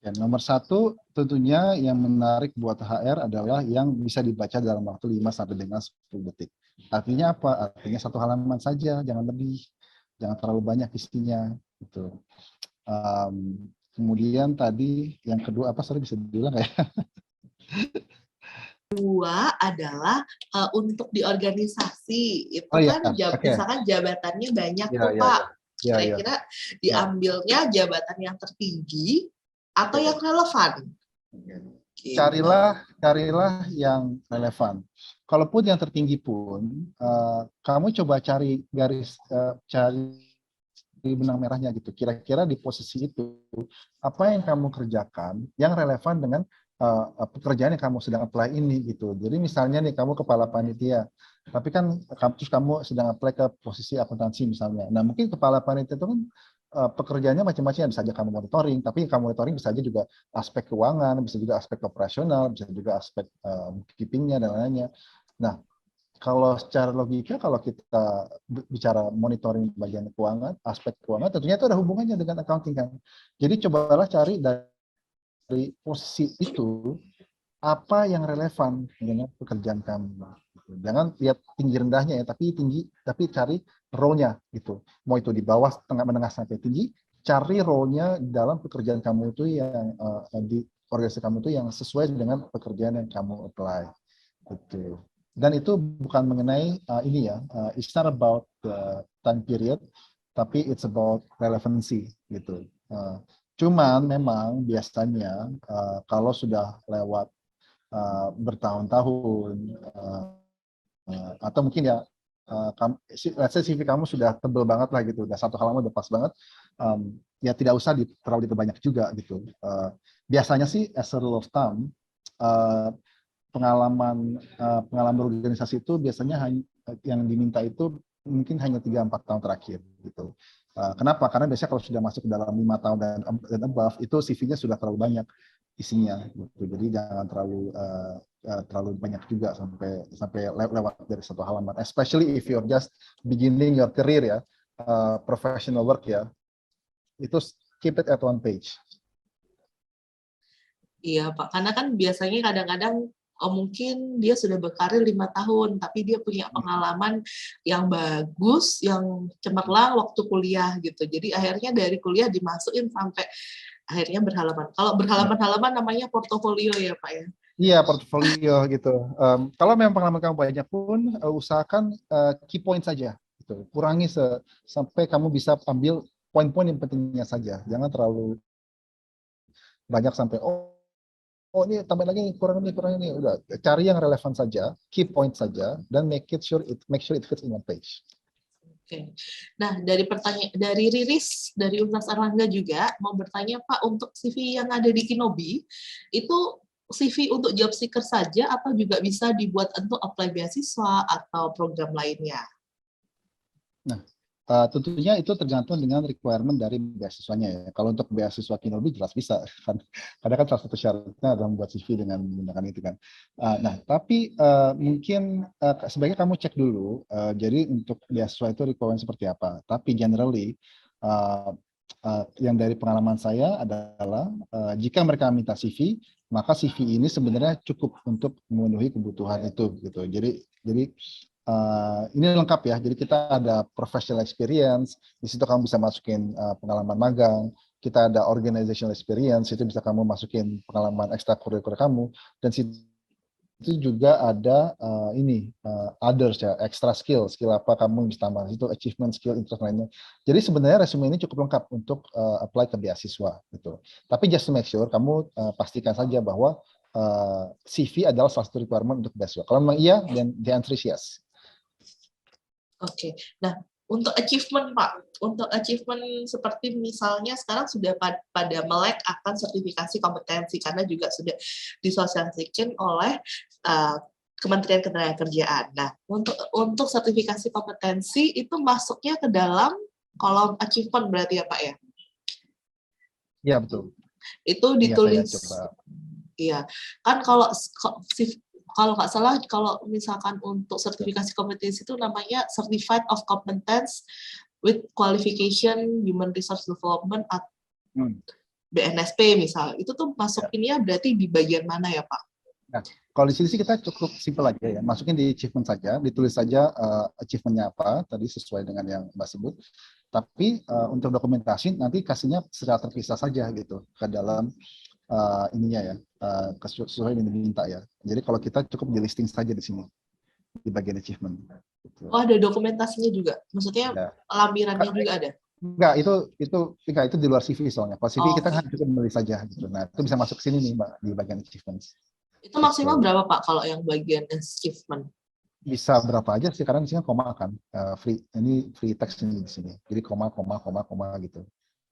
Ya, nomor 1 tentunya yang menarik buat HR adalah yang bisa dibaca dalam waktu 5 sampai dengan 10 detik. Artinya apa? Artinya 1 halaman saja, jangan lebih, jangan terlalu banyak isinya. Gitu. Kemudian tadi yang kedua apa? Sorry bisa diulang ya? kedua adalah untuk di organisasi itu Oh iya, kan oke. misalkan jabatannya banyak Ya, tuh ya, Pak. ya. Ya, ya. Kira-kira Ya. diambilnya jabatan yang tertinggi atau Oke. yang relevan? Gitu. Carilah yang relevan. Kalaupun yang tertinggi pun, kamu coba cari cari benang merahnya gitu. Kira-kira di posisi itu apa yang kamu kerjakan yang relevan dengan pekerjaan yang kamu sedang apply ini gitu. Jadi misalnya nih kamu kepala panitia, tapi kan terus kamu sedang apply ke posisi akuntansi misalnya. Nah mungkin kepala panitia itu kan pekerjaannya macam-macam, bisa aja kamu monitoring, tapi kamu monitoring bisa aja juga aspek keuangan, bisa juga aspek operasional, bisa juga aspek bookkeeping-nya dan lainnya. Nah, kalau secara logika, kalau kita bicara monitoring bagian keuangan, aspek keuangan, tentunya itu ada hubungannya dengan accounting kan. Jadi cobalah cari dari posisi itu apa yang relevan dengan pekerjaan kamu. Jangan lihat tinggi rendahnya ya, tapi cari role-nya gitu. Mau itu di bawah, tengah, menengah sampai tinggi, cari role-nya dalam pekerjaan kamu itu yang di organisasi kamu itu yang sesuai dengan pekerjaan yang kamu apply. Gitu. Dan itu bukan mengenai ini ya, it's not about the time period, tapi it's about relevancy gitu. Cuman memang biasanya kalau sudah lewat bertahun-tahun atau mungkin ya let's say CV kamu sudah tebel banget lah gitu, udah satu halaman udah pas banget, ya tidak usah terlalu diperbanyak juga gitu. Biasanya sih as a rule of thumb, pengalaman berorganisasi itu biasanya yang diminta itu mungkin hanya 3-4 tahun terakhir gitu. Kenapa? Karena biasanya kalau sudah masuk ke dalam 5 tahun dan above itu CV-nya sudah terlalu banyak isinya gitu. Jadi jangan terlalu banyak juga sampai lewat dari satu halaman. Especially if you're just beginning your career ya, professional work ya. Itu keep it at one page. Iya Pak, karena kan biasanya kadang-kadang mungkin dia sudah berkarir 5 tahun, tapi dia punya pengalaman yang bagus, yang cemerlang waktu kuliah gitu. Jadi akhirnya dari kuliah dimasukin sampai akhirnya berhalaman. Kalau berhalaman-halaman namanya portofolio ya Pak ya? Iya, portfolio gitu. Kalau memang pengalaman kamu banyak pun, usahakan key point saja. Gitu. Kurangi sampai kamu bisa ambil poin-poin yang pentingnya saja. Jangan terlalu banyak sampai ini tambah lagi kurang ini. Udah cari yang relevan saja, key point saja, dan make sure it fits in one page. Oke. Nah, dari Riris dari Universitas Airlangga juga mau bertanya Pak, untuk CV yang ada di Kinobi itu CV untuk job seeker saja atau juga bisa dibuat untuk apply beasiswa atau program lainnya? Nah, tentunya itu tergantung dengan requirement dari beasiswanya ya. Kalau untuk beasiswa Kinobi jelas bisa kan. Karena kan salah satu syaratnya adalah membuat CV dengan menggunakan itu kan. Nah, tapi mungkin sebaiknya kamu cek dulu. Jadi untuk beasiswa itu requirement seperti apa. Tapi generally yang dari pengalaman saya adalah jika mereka minta CV, maka CV ini sebenarnya cukup untuk memenuhi kebutuhan itu gitu. Jadi ini lengkap ya. Jadi kita ada professional experience, di situ kamu bisa masukin pengalaman magang. Kita ada organizational experience, itu bisa kamu masukin pengalaman ekstrakurikuler kamu. Dan itu juga ada others ya, extra skill apa kamu bisa tambah itu achievement skill interest lainnya. Jadi sebenarnya resume ini cukup lengkap untuk apply ke beasiswa gitu. Tapi just to make sure kamu pastikan saja bahwa CV adalah salah satu requirement untuk beasiswa. Kalau memang iya, then the answer is yes. Oke. Nah, untuk achievement Pak, untuk achievement seperti misalnya sekarang sudah pada melek akan sertifikasi kompetensi karena juga sudah disosialisasikan oleh Kementerian Ketenagakerjaan. Nah, untuk sertifikasi kompetensi itu masuknya ke dalam kolom achievement berarti ya Pak ya? Iya betul. Itu Iya saya ditulis. coba. Iya, kan kalau nggak salah, kalau misalkan untuk sertifikasi kompetensi itu namanya Certified of Competence with Qualification Human Resource Development atau BNSP misal, itu tuh masukinnya berarti di bagian mana ya Pak? Nah, kalau di sini sih kita cukup simpel aja ya, masukin di achievement saja, ditulis saja achievementnya apa, tadi sesuai dengan yang Mbak sebut. Tapi untuk dokumentasi nanti kasihnya secara terpisah saja gitu ke dalam ininya ya, sesuai yang diminta ya. Jadi kalau kita cukup di listing saja di sini di bagian achievement. Gitu. Oh, ada dokumentasinya juga. Maksudnya Ya. lampirannya juga ada. Enggak, itu di luar CV soalnya. Kalau CV kita Oke. kan cukup menulis saja gitu. Nah, itu bisa masuk ke sini nih, Mbak, di bagian achievements. Itu maksimal Gitu. berapa Pak kalau yang bagian achievement? Bisa berapa aja sih, karena di sini koma kan. Ini free text ini di sini. Jadi koma gitu.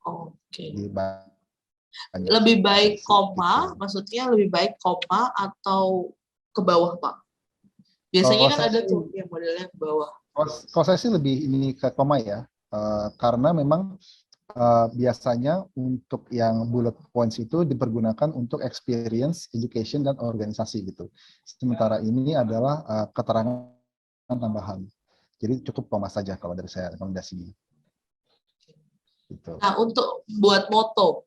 Oke. Jadi banyak Lebih baik gitu. koma, maksudnya lebih baik koma atau ke bawah Pak? Kalau Biasanya kan saya ada sih, tuh yang modelnya ke bawah. kalau saya sih lebih ini ke koma ya. Karena memang biasanya untuk yang bullet points itu dipergunakan untuk experience, education, dan organisasi gitu. Sementara ini adalah keterangan tambahan. Jadi cukup koma saja kalau dari saya rekomendasinya. Gitu. Nah, untuk buat moto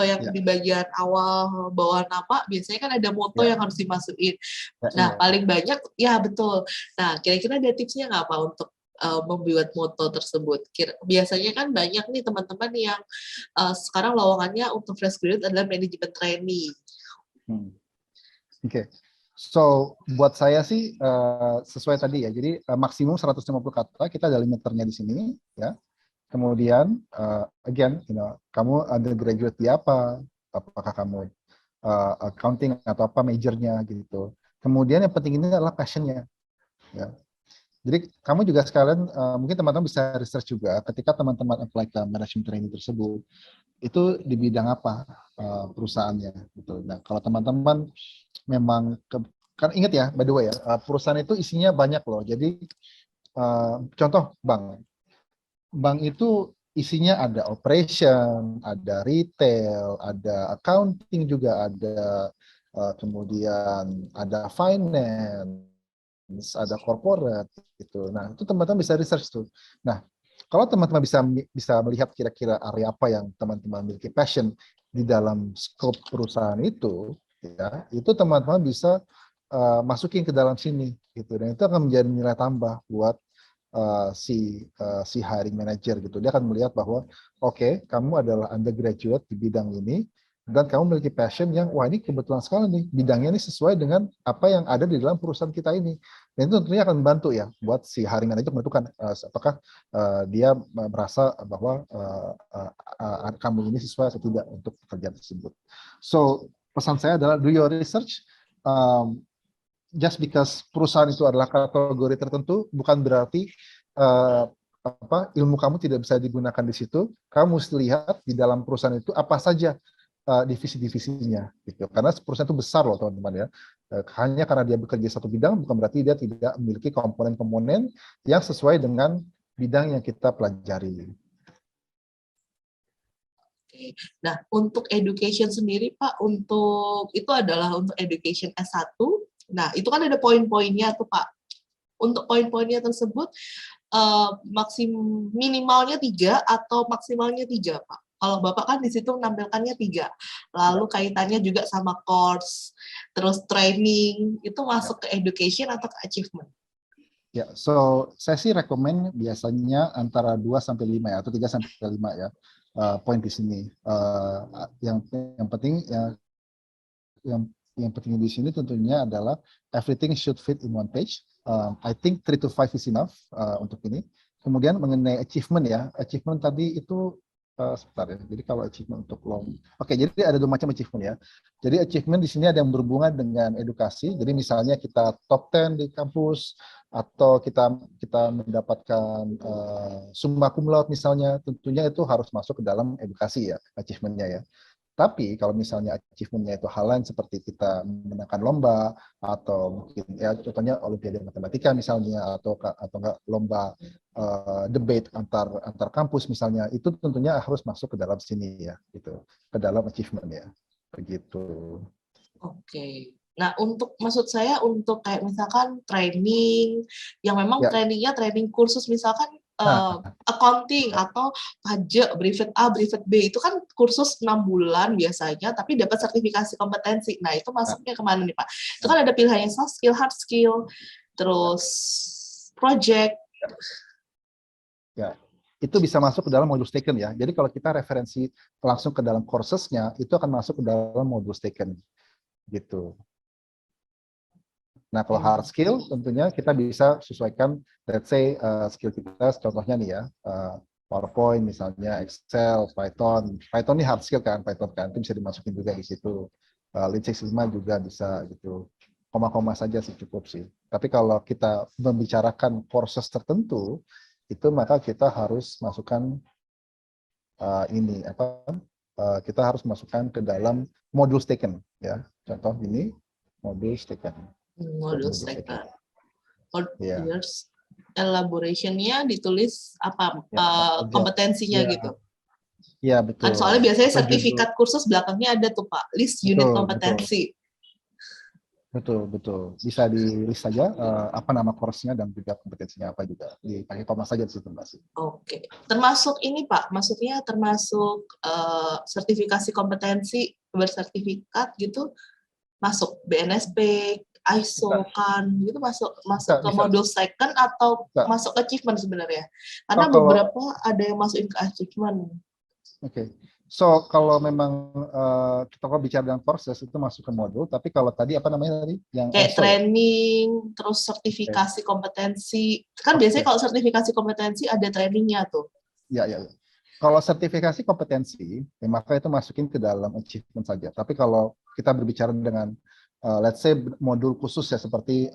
yang Ya, di bagian awal bawah nama, biasanya kan ada moto ya, yang harus dimasukin. ya, Nah, ya. paling banyak, ya betul. Nah, kira-kira ada tipsnya nggak Pak untuk membuat moto tersebut? Biasanya kan banyak nih teman-teman yang sekarang lowongannya untuk fresh graduate adalah manajemen trainee. Oke. So, buat saya sih sesuai tadi ya. Jadi maksimum 150 kata, kita ada limiternya di sini ya. Kemudian again, kamu undergraduate di apa? Apakah kamu accounting atau apa majornya gitu. Kemudian yang penting ini adalah passionnya. Ya. Jadi kamu juga sekalian mungkin teman-teman bisa research juga ketika teman-teman apply ke management training tersebut itu di bidang apa perusahaannya gitu. Nah kalau teman-teman memang kan ingat ya by the way ya perusahaan itu isinya banyak loh. Jadi contoh bank itu isinya ada operation, ada retail, ada accounting juga ada, kemudian ada finance, ada corporate gitu. Nah, itu teman-teman bisa research tuh. Nah, kalau teman-teman bisa melihat kira-kira area apa yang teman-teman memiliki passion di dalam scope perusahaan itu, ya, itu teman-teman bisa masukin ke dalam sini gitu. Dan itu akan menjadi nilai tambah buat si hiring manager gitu. Dia akan melihat bahwa oke, kamu adalah undergraduate di bidang ini dan kamu memiliki passion yang wah ini kebetulan sekali nih bidangnya ini sesuai dengan apa yang ada di dalam perusahaan kita ini. Dan itu tentunya akan membantu ya buat si hiring manager menentukan apakah dia merasa bahwa kamu ini sesuai atau tidak untuk pekerjaan tersebut. So pesan saya adalah do your research. Just because perusahaan itu adalah kategori tertentu bukan berarti ilmu kamu tidak bisa digunakan di situ. Kamu mesti lihat di dalam perusahaan itu apa saja divisi-divisinya gitu. Karena perusahaan itu besar loh teman-teman ya. Hanya karena dia bekerja satu bidang bukan berarti dia tidak memiliki komponen-komponen yang sesuai dengan bidang yang kita pelajari. Nah, untuk education sendiri Pak, untuk itu adalah untuk education S1. Nah, itu kan ada poin-poinnya tuh Pak. Untuk poin-poinnya tersebut minimalnya 3 atau maksimalnya 3 Pak. Kalau Bapak kan di situ menampilkannya 3. Lalu kaitannya juga sama course, terus training, itu masuk ke education atau ke achievement? Ya, so saya sih rekomend biasanya antara 2 sampai 5 ya, atau 3 sampai 5 ya. Poin di sini. Yang penting yang penting di sini tentunya adalah everything should fit in one page. I think 3 to 5 is enough untuk ini. Kemudian mengenai achievement ya, achievement tadi itu sebentar ya. Jadi kalau achievement untuk oke, jadi ada 2 macam achievement ya. Jadi achievement di sini ada yang berhubungan dengan edukasi. Jadi misalnya kita top 10 di kampus atau kita mendapatkan summa cum laude misalnya, tentunya itu harus masuk ke dalam edukasi ya, achievementnya ya. Tapi kalau misalnya achievement-nya itu hal lain seperti kita memenangkan lomba atau mungkin ya contohnya Olimpiade Matematika misalnya atau enggak lomba debate antar kampus misalnya, itu tentunya harus masuk ke dalam sini ya, gitu, ke dalam achievement ya, begitu. Oke. Nah, maksud saya untuk kayak misalkan training yang memang Ya. trainingnya training kursus misalkan Nah, accounting atau pajak, brevet A, brevet B itu kan kursus 6 bulan biasanya, tapi dapat sertifikasi kompetensi. Nah, itu nah, masuknya kemana nih Pak? Itu nah, kan ada pilihannya soft skill, hard skill, ya, terus project. ya. itu bisa masuk ke dalam modules taken ya. Jadi kalau kita referensi langsung ke dalam coursesnya, itu akan masuk ke dalam modules taken gitu. Nah, kalau hard skill tentunya kita bisa sesuaikan, let's say skill kita contohnya nih ya, PowerPoint misalnya, Excel, Python. Python ini hard skill kan, Python kan itu bisa dimasukin juga di situ. Lean Six Sigma juga bisa gitu. Koma-koma saja sih cukup sih. Tapi kalau kita membicarakan courses tertentu, itu maka kita harus masukkan ini apa? Kita harus masukkan ke dalam modules taken ya. Contoh ini modules taken. Modules taken. Ya. Elaboration-nya ditulis apa kompetensinya ya, gitu. Iya betul. Kan soalnya biasanya Atau sertifikat kursus belakangnya ada tuh Pak, list unit kompetensi. Betul. Bisa di list saja apa nama course-nya dan juga kompetensinya apa juga. Dipakai koma saja di situ Mbak. Oke. Termasuk ini Pak, maksudnya termasuk sertifikasi kompetensi bersertifikat gitu masuk BNSP, ISO kan gitu masuk ke modul second atau masuk ke achievement sebenarnya. Karena beberapa ada yang masukin ke achievement. Oke. So kalau memang kita bicara dengan courses itu masuk ke modul, tapi kalau tadi apa namanya tadi yang kayak training, terus sertifikasi kompetensi. Kan biasanya kalau sertifikasi kompetensi ada trainingnya tuh. Ya. Kalau sertifikasi kompetensi, ya maka itu masukin ke dalam achievement saja. Tapi kalau kita berbicara dengan let's say modul khusus ya seperti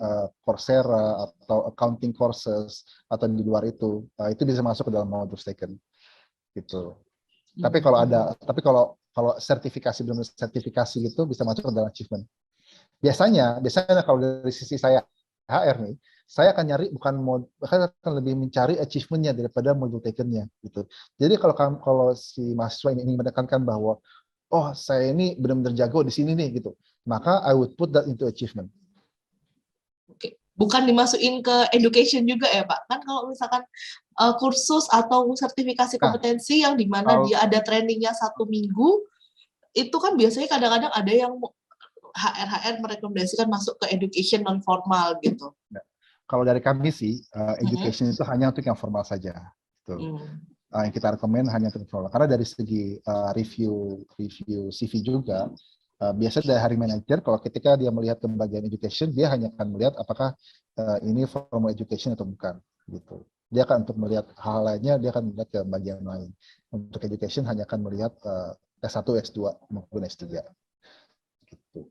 Coursera atau accounting courses atau di luar itu bisa masuk ke dalam modul taken gitu. Tapi kalau sertifikasi belum sertifikasi itu bisa masuk ke dalam achievement. Biasanya kalau dari sisi saya HR nih, saya akan nyari akan lebih mencari achievement-nya daripada modul taken-nya gitu. Jadi kalau si mahasiswa ini menekankan bahwa oh saya ini benar-benar jago di sini nih gitu, maka I would put that into achievement. Oke. Bukan dimasukin ke education juga ya Pak? Kan kalau misalkan kursus atau sertifikasi kompetensi yang dimana dia ada trainingnya 1 minggu, itu kan biasanya kadang-kadang ada yang HR merekomendasikan masuk ke education non formal gitu. Nah, kalau dari kami sih education itu hanya untuk yang formal saja. Gitu. Yang kita rekomend hanya untuk formal. Karena dari segi review CV juga, biasanya dari hiring manager kalau ketika dia melihat ke bagian education, dia hanya akan melihat apakah ini formal education atau bukan. Gitu. Dia akan untuk melihat hal lainnya, dia akan melihat ke bagian lain. Untuk education hanya akan melihat S1, S2 maupun S3. Gitu.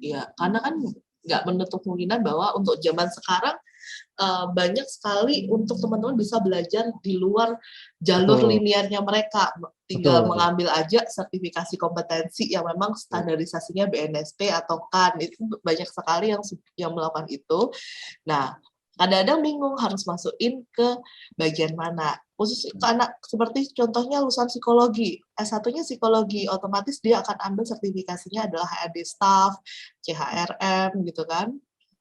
Iya, karena kan nggak menutup kemungkinan bahwa untuk zaman sekarang banyak sekali untuk teman-teman bisa belajar di luar jalur linearnya mereka. Tinggal mengambil aja sertifikasi kompetensi yang memang standarisasinya BNSP atau CAN. Itu banyak sekali yang melakukan itu. Nah, kadang-kadang bingung harus masukin ke bagian mana. Khusus ke anak seperti contohnya lulusan psikologi, S1-nya psikologi, otomatis dia akan ambil sertifikasinya adalah HRD staff, CHRM gitu kan.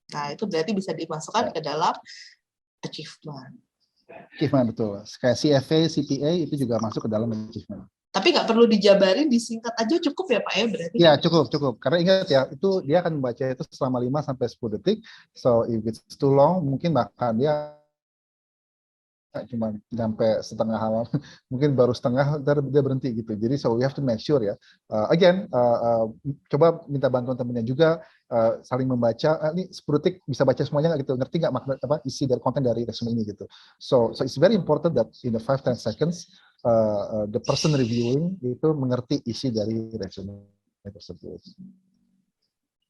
Nah, itu berarti bisa dimasukkan ke dalam achievement. Achievement betul. Kayak CFA, CPA itu juga masuk ke dalam achievement. Tapi nggak perlu dijabarin, disingkat aja cukup ya Pak ya berarti? Ya cukup. Karena ingat ya, itu dia akan membaca itu selama 5-10 detik. So if it's too long, mungkin bahkan dia cuma sampai setengah halaman, mungkin baru setengah, dia berhenti gitu. Jadi so we have to make sure ya. Coba minta bantuan temennya juga, saling membaca. Ini 10 detik bisa baca semuanya nggak gitu? Ngerti nggak makna isi dari konten dari resume ini gitu? So it's very important that in the 5-10 seconds the person reviewing itu mengerti isi dari resume tersebut.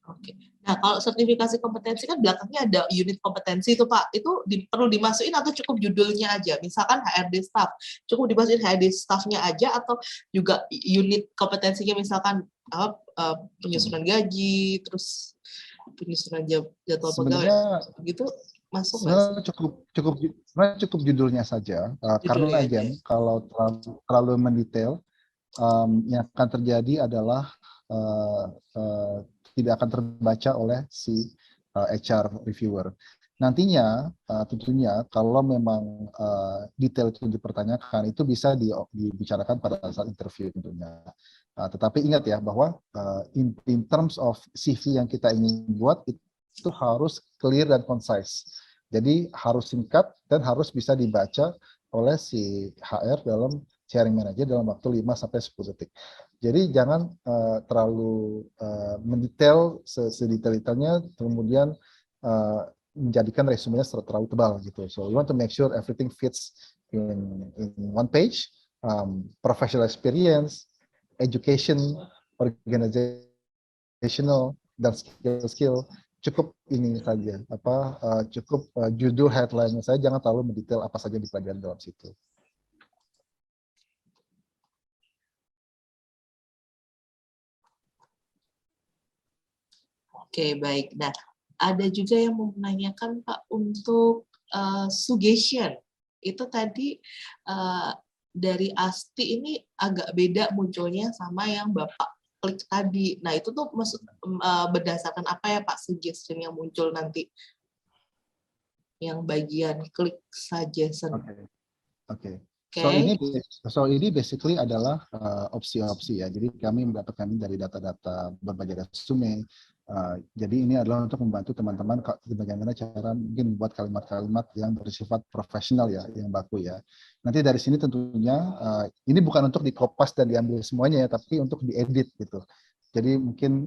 Oke. Nah, kalau sertifikasi kompetensi kan belakangnya ada unit kompetensi itu Pak. Itu perlu dimasukin atau cukup judulnya aja? Misalkan HRD staff, cukup dimasukin HRD staff-nya aja atau juga unit kompetensinya misalkan penyusunan gaji, terus penyusunan jadwal pegawai gitu masuk nggak sih? Cukup judulnya saja. Karena again, kalau terlalu mendetail, yang akan terjadi adalah tidak akan terbaca oleh si HR reviewer. Nantinya tentunya kalau memang detail itu dipertanyakan, itu bisa dibicarakan pada saat interview tentunya. Tetapi ingat ya bahwa in terms of CV yang kita ingin buat itu harus clear dan concise. Jadi harus singkat dan harus bisa dibaca oleh si HR si hiring manager dalam waktu 5 sampai 10 detik. Jadi jangan terlalu mendetail sedetail-detailnya, kemudian menjadikan resumenya terlalu tebal gitu. So you want to make sure everything fits in one page, professional experience, education, organizational, dan skill-skill. Cukup ini saja, cukup judul headline-nya saya, jangan terlalu mendetail apa saja di pelajaran dalam situ. Oke, baik. Nah, ada juga yang mau menanyakan Pak untuk suggestion. Itu tadi dari Asti ini agak beda munculnya sama yang Bapak klik tadi. Nah, itu tuh berdasarkan apa ya Pak suggestion yang muncul nanti? Yang bagian klik suggestion. Oke. Okay. So ini basically adalah opsi-opsi ya. Jadi kami mendapatkan dari data-data berbagai resume. Jadi ini adalah untuk membantu teman-teman bagaimana cara mungkin membuat kalimat-kalimat yang bersifat profesional ya, yang baku ya. Nanti dari sini tentunya ini bukan untuk di-copy dan diambil semuanya ya, tapi untuk diedit gitu. Jadi mungkin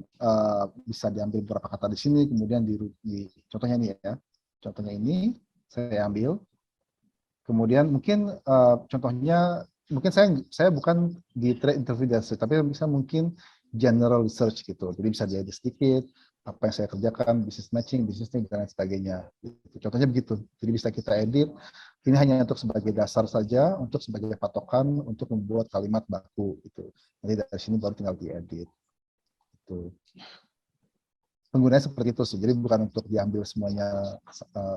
bisa diambil beberapa kata di sini, kemudian di contohnya ini ya. Contohnya ini saya ambil. Kemudian mungkin contohnya mungkin saya bukan di trade interview dasar, tapi bisa mungkin general research gitu. Jadi bisa diedit sedikit apa yang saya kerjakan, business matching, business link dan lain sebagainya. Contohnya begitu. Jadi bisa kita edit. Ini hanya untuk sebagai dasar saja, untuk sebagai patokan untuk membuat kalimat baku gitu. Jadi dari sini baru tinggal diedit. Gitu. Penggunanya seperti itu sih, jadi bukan untuk diambil semuanya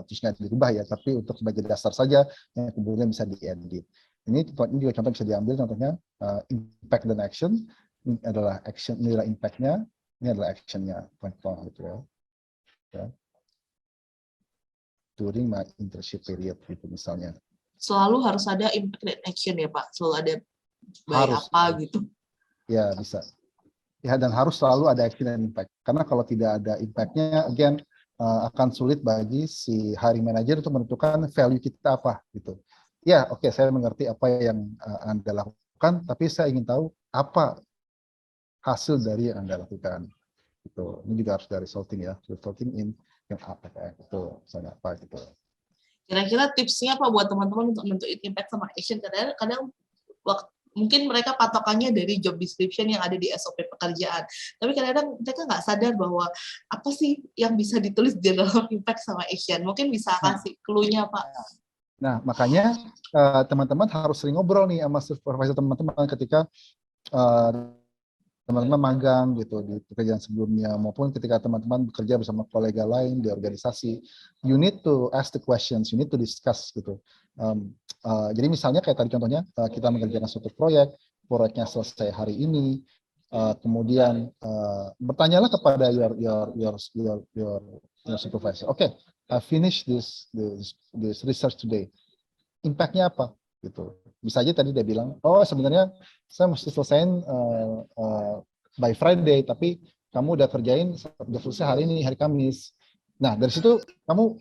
terus nggak dirubah ya, tapi untuk sebagai dasar saja yang kemudian bisa diedit. Ini juga contoh bisa diambil, contohnya impact dan action. Ini adalah action, ini adalah impact-nya, ini adalah action-nya, contoh gitu ya. During my internship period gitu misalnya. Selalu harus ada impact dan action ya Pak, selalu ada by apa gitu. Ya bisa. Ya, dan harus selalu ada action dan impact. Karena kalau tidak ada impact-nya, again, akan sulit bagi si hiring manager untuk menentukan value kita apa gitu. Ya, oke, saya mengerti apa yang Anda lakukan, tapi saya ingin tahu apa hasil dari yang Anda lakukan. Gitu. Ini juga harus dari resulting ya, resulting in yang apa kayak itu, misalnya apa gitu. Kira-kira tipsnya apa buat teman-teman untuk menentukan impact sama action? Kadang mungkin mereka patokannya dari job description yang ada di SOP pekerjaan. Tapi kadang-kadang mereka nggak sadar bahwa apa sih yang bisa ditulis di dalam impact sama action. Mungkin bisa kasih clue-nya, Pak. Nah, makanya teman-teman harus sering ngobrol nih sama supervisor teman-teman ketika teman-teman magang gitu di pekerjaan sebelumnya, maupun ketika teman-teman bekerja bersama kolega lain di organisasi. You need to ask the questions, you need to discuss gitu. Jadi misalnya kayak tadi contohnya kita mengerjakan suatu proyeknya selesai hari ini, kemudian bertanyalah kepada your supervisor. Oke, I finish this research today. Impact-nya apa gitu. Bisa aja tadi dia bilang, oh sebenarnya saya mesti selesaiin by Friday, tapi kamu udah kerjain, udah selesai hari ini, hari Kamis. Nah dari situ kamu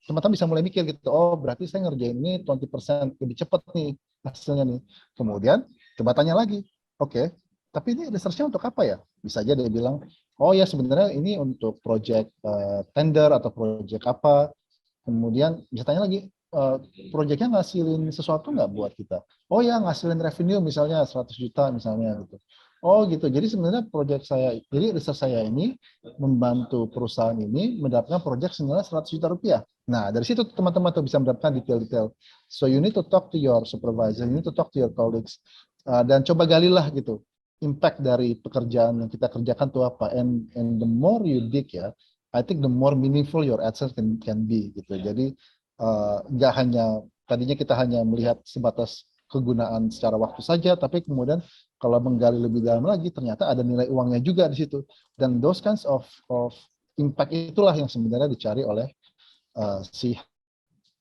teman-teman bisa mulai mikir gitu, oh berarti saya ngerjain ini 20% lebih cepat nih hasilnya nih. Kemudian coba tanya lagi, oke, tapi ini research-nya untuk apa ya? Bisa aja dia bilang, oh ya sebenarnya ini untuk project tender atau project apa. Kemudian bisa tanya lagi, proyeknya ngasilin sesuatu nggak buat kita? Oh ya, ngasilin revenue misalnya 100 juta misalnya gitu. Oh gitu, jadi sebenarnya proyek saya, jadi research saya ini membantu perusahaan ini mendapatkan proyek senilai 100 juta rupiah. Nah, dari situ teman-teman tuh bisa mendapatkan detail-detail. So you need to talk to your supervisor, you need to talk to your colleagues, dan coba galilah gitu, impact dari pekerjaan yang kita kerjakan tuh apa. And the more you dig ya, I think the more meaningful your answer can be gitu. Jadi nggak hanya tadinya kita hanya melihat sebatas kegunaan secara waktu saja, tapi kemudian kalau menggali lebih dalam lagi ternyata ada nilai uangnya juga di situ. Dan those kinds of impact itulah yang sebenarnya dicari oleh si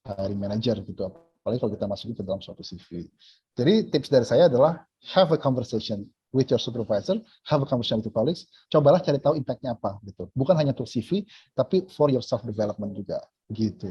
hiring manager gitu. Apalagi kalau kita masuk ke dalam suatu CV. Jadi tips dari saya adalah have a conversation. with your supervisor, have a conversation with your colleagues, cobalah cari tahu impact-nya apa gitu. Bukan hanya untuk CV, tapi for your self development juga gitu.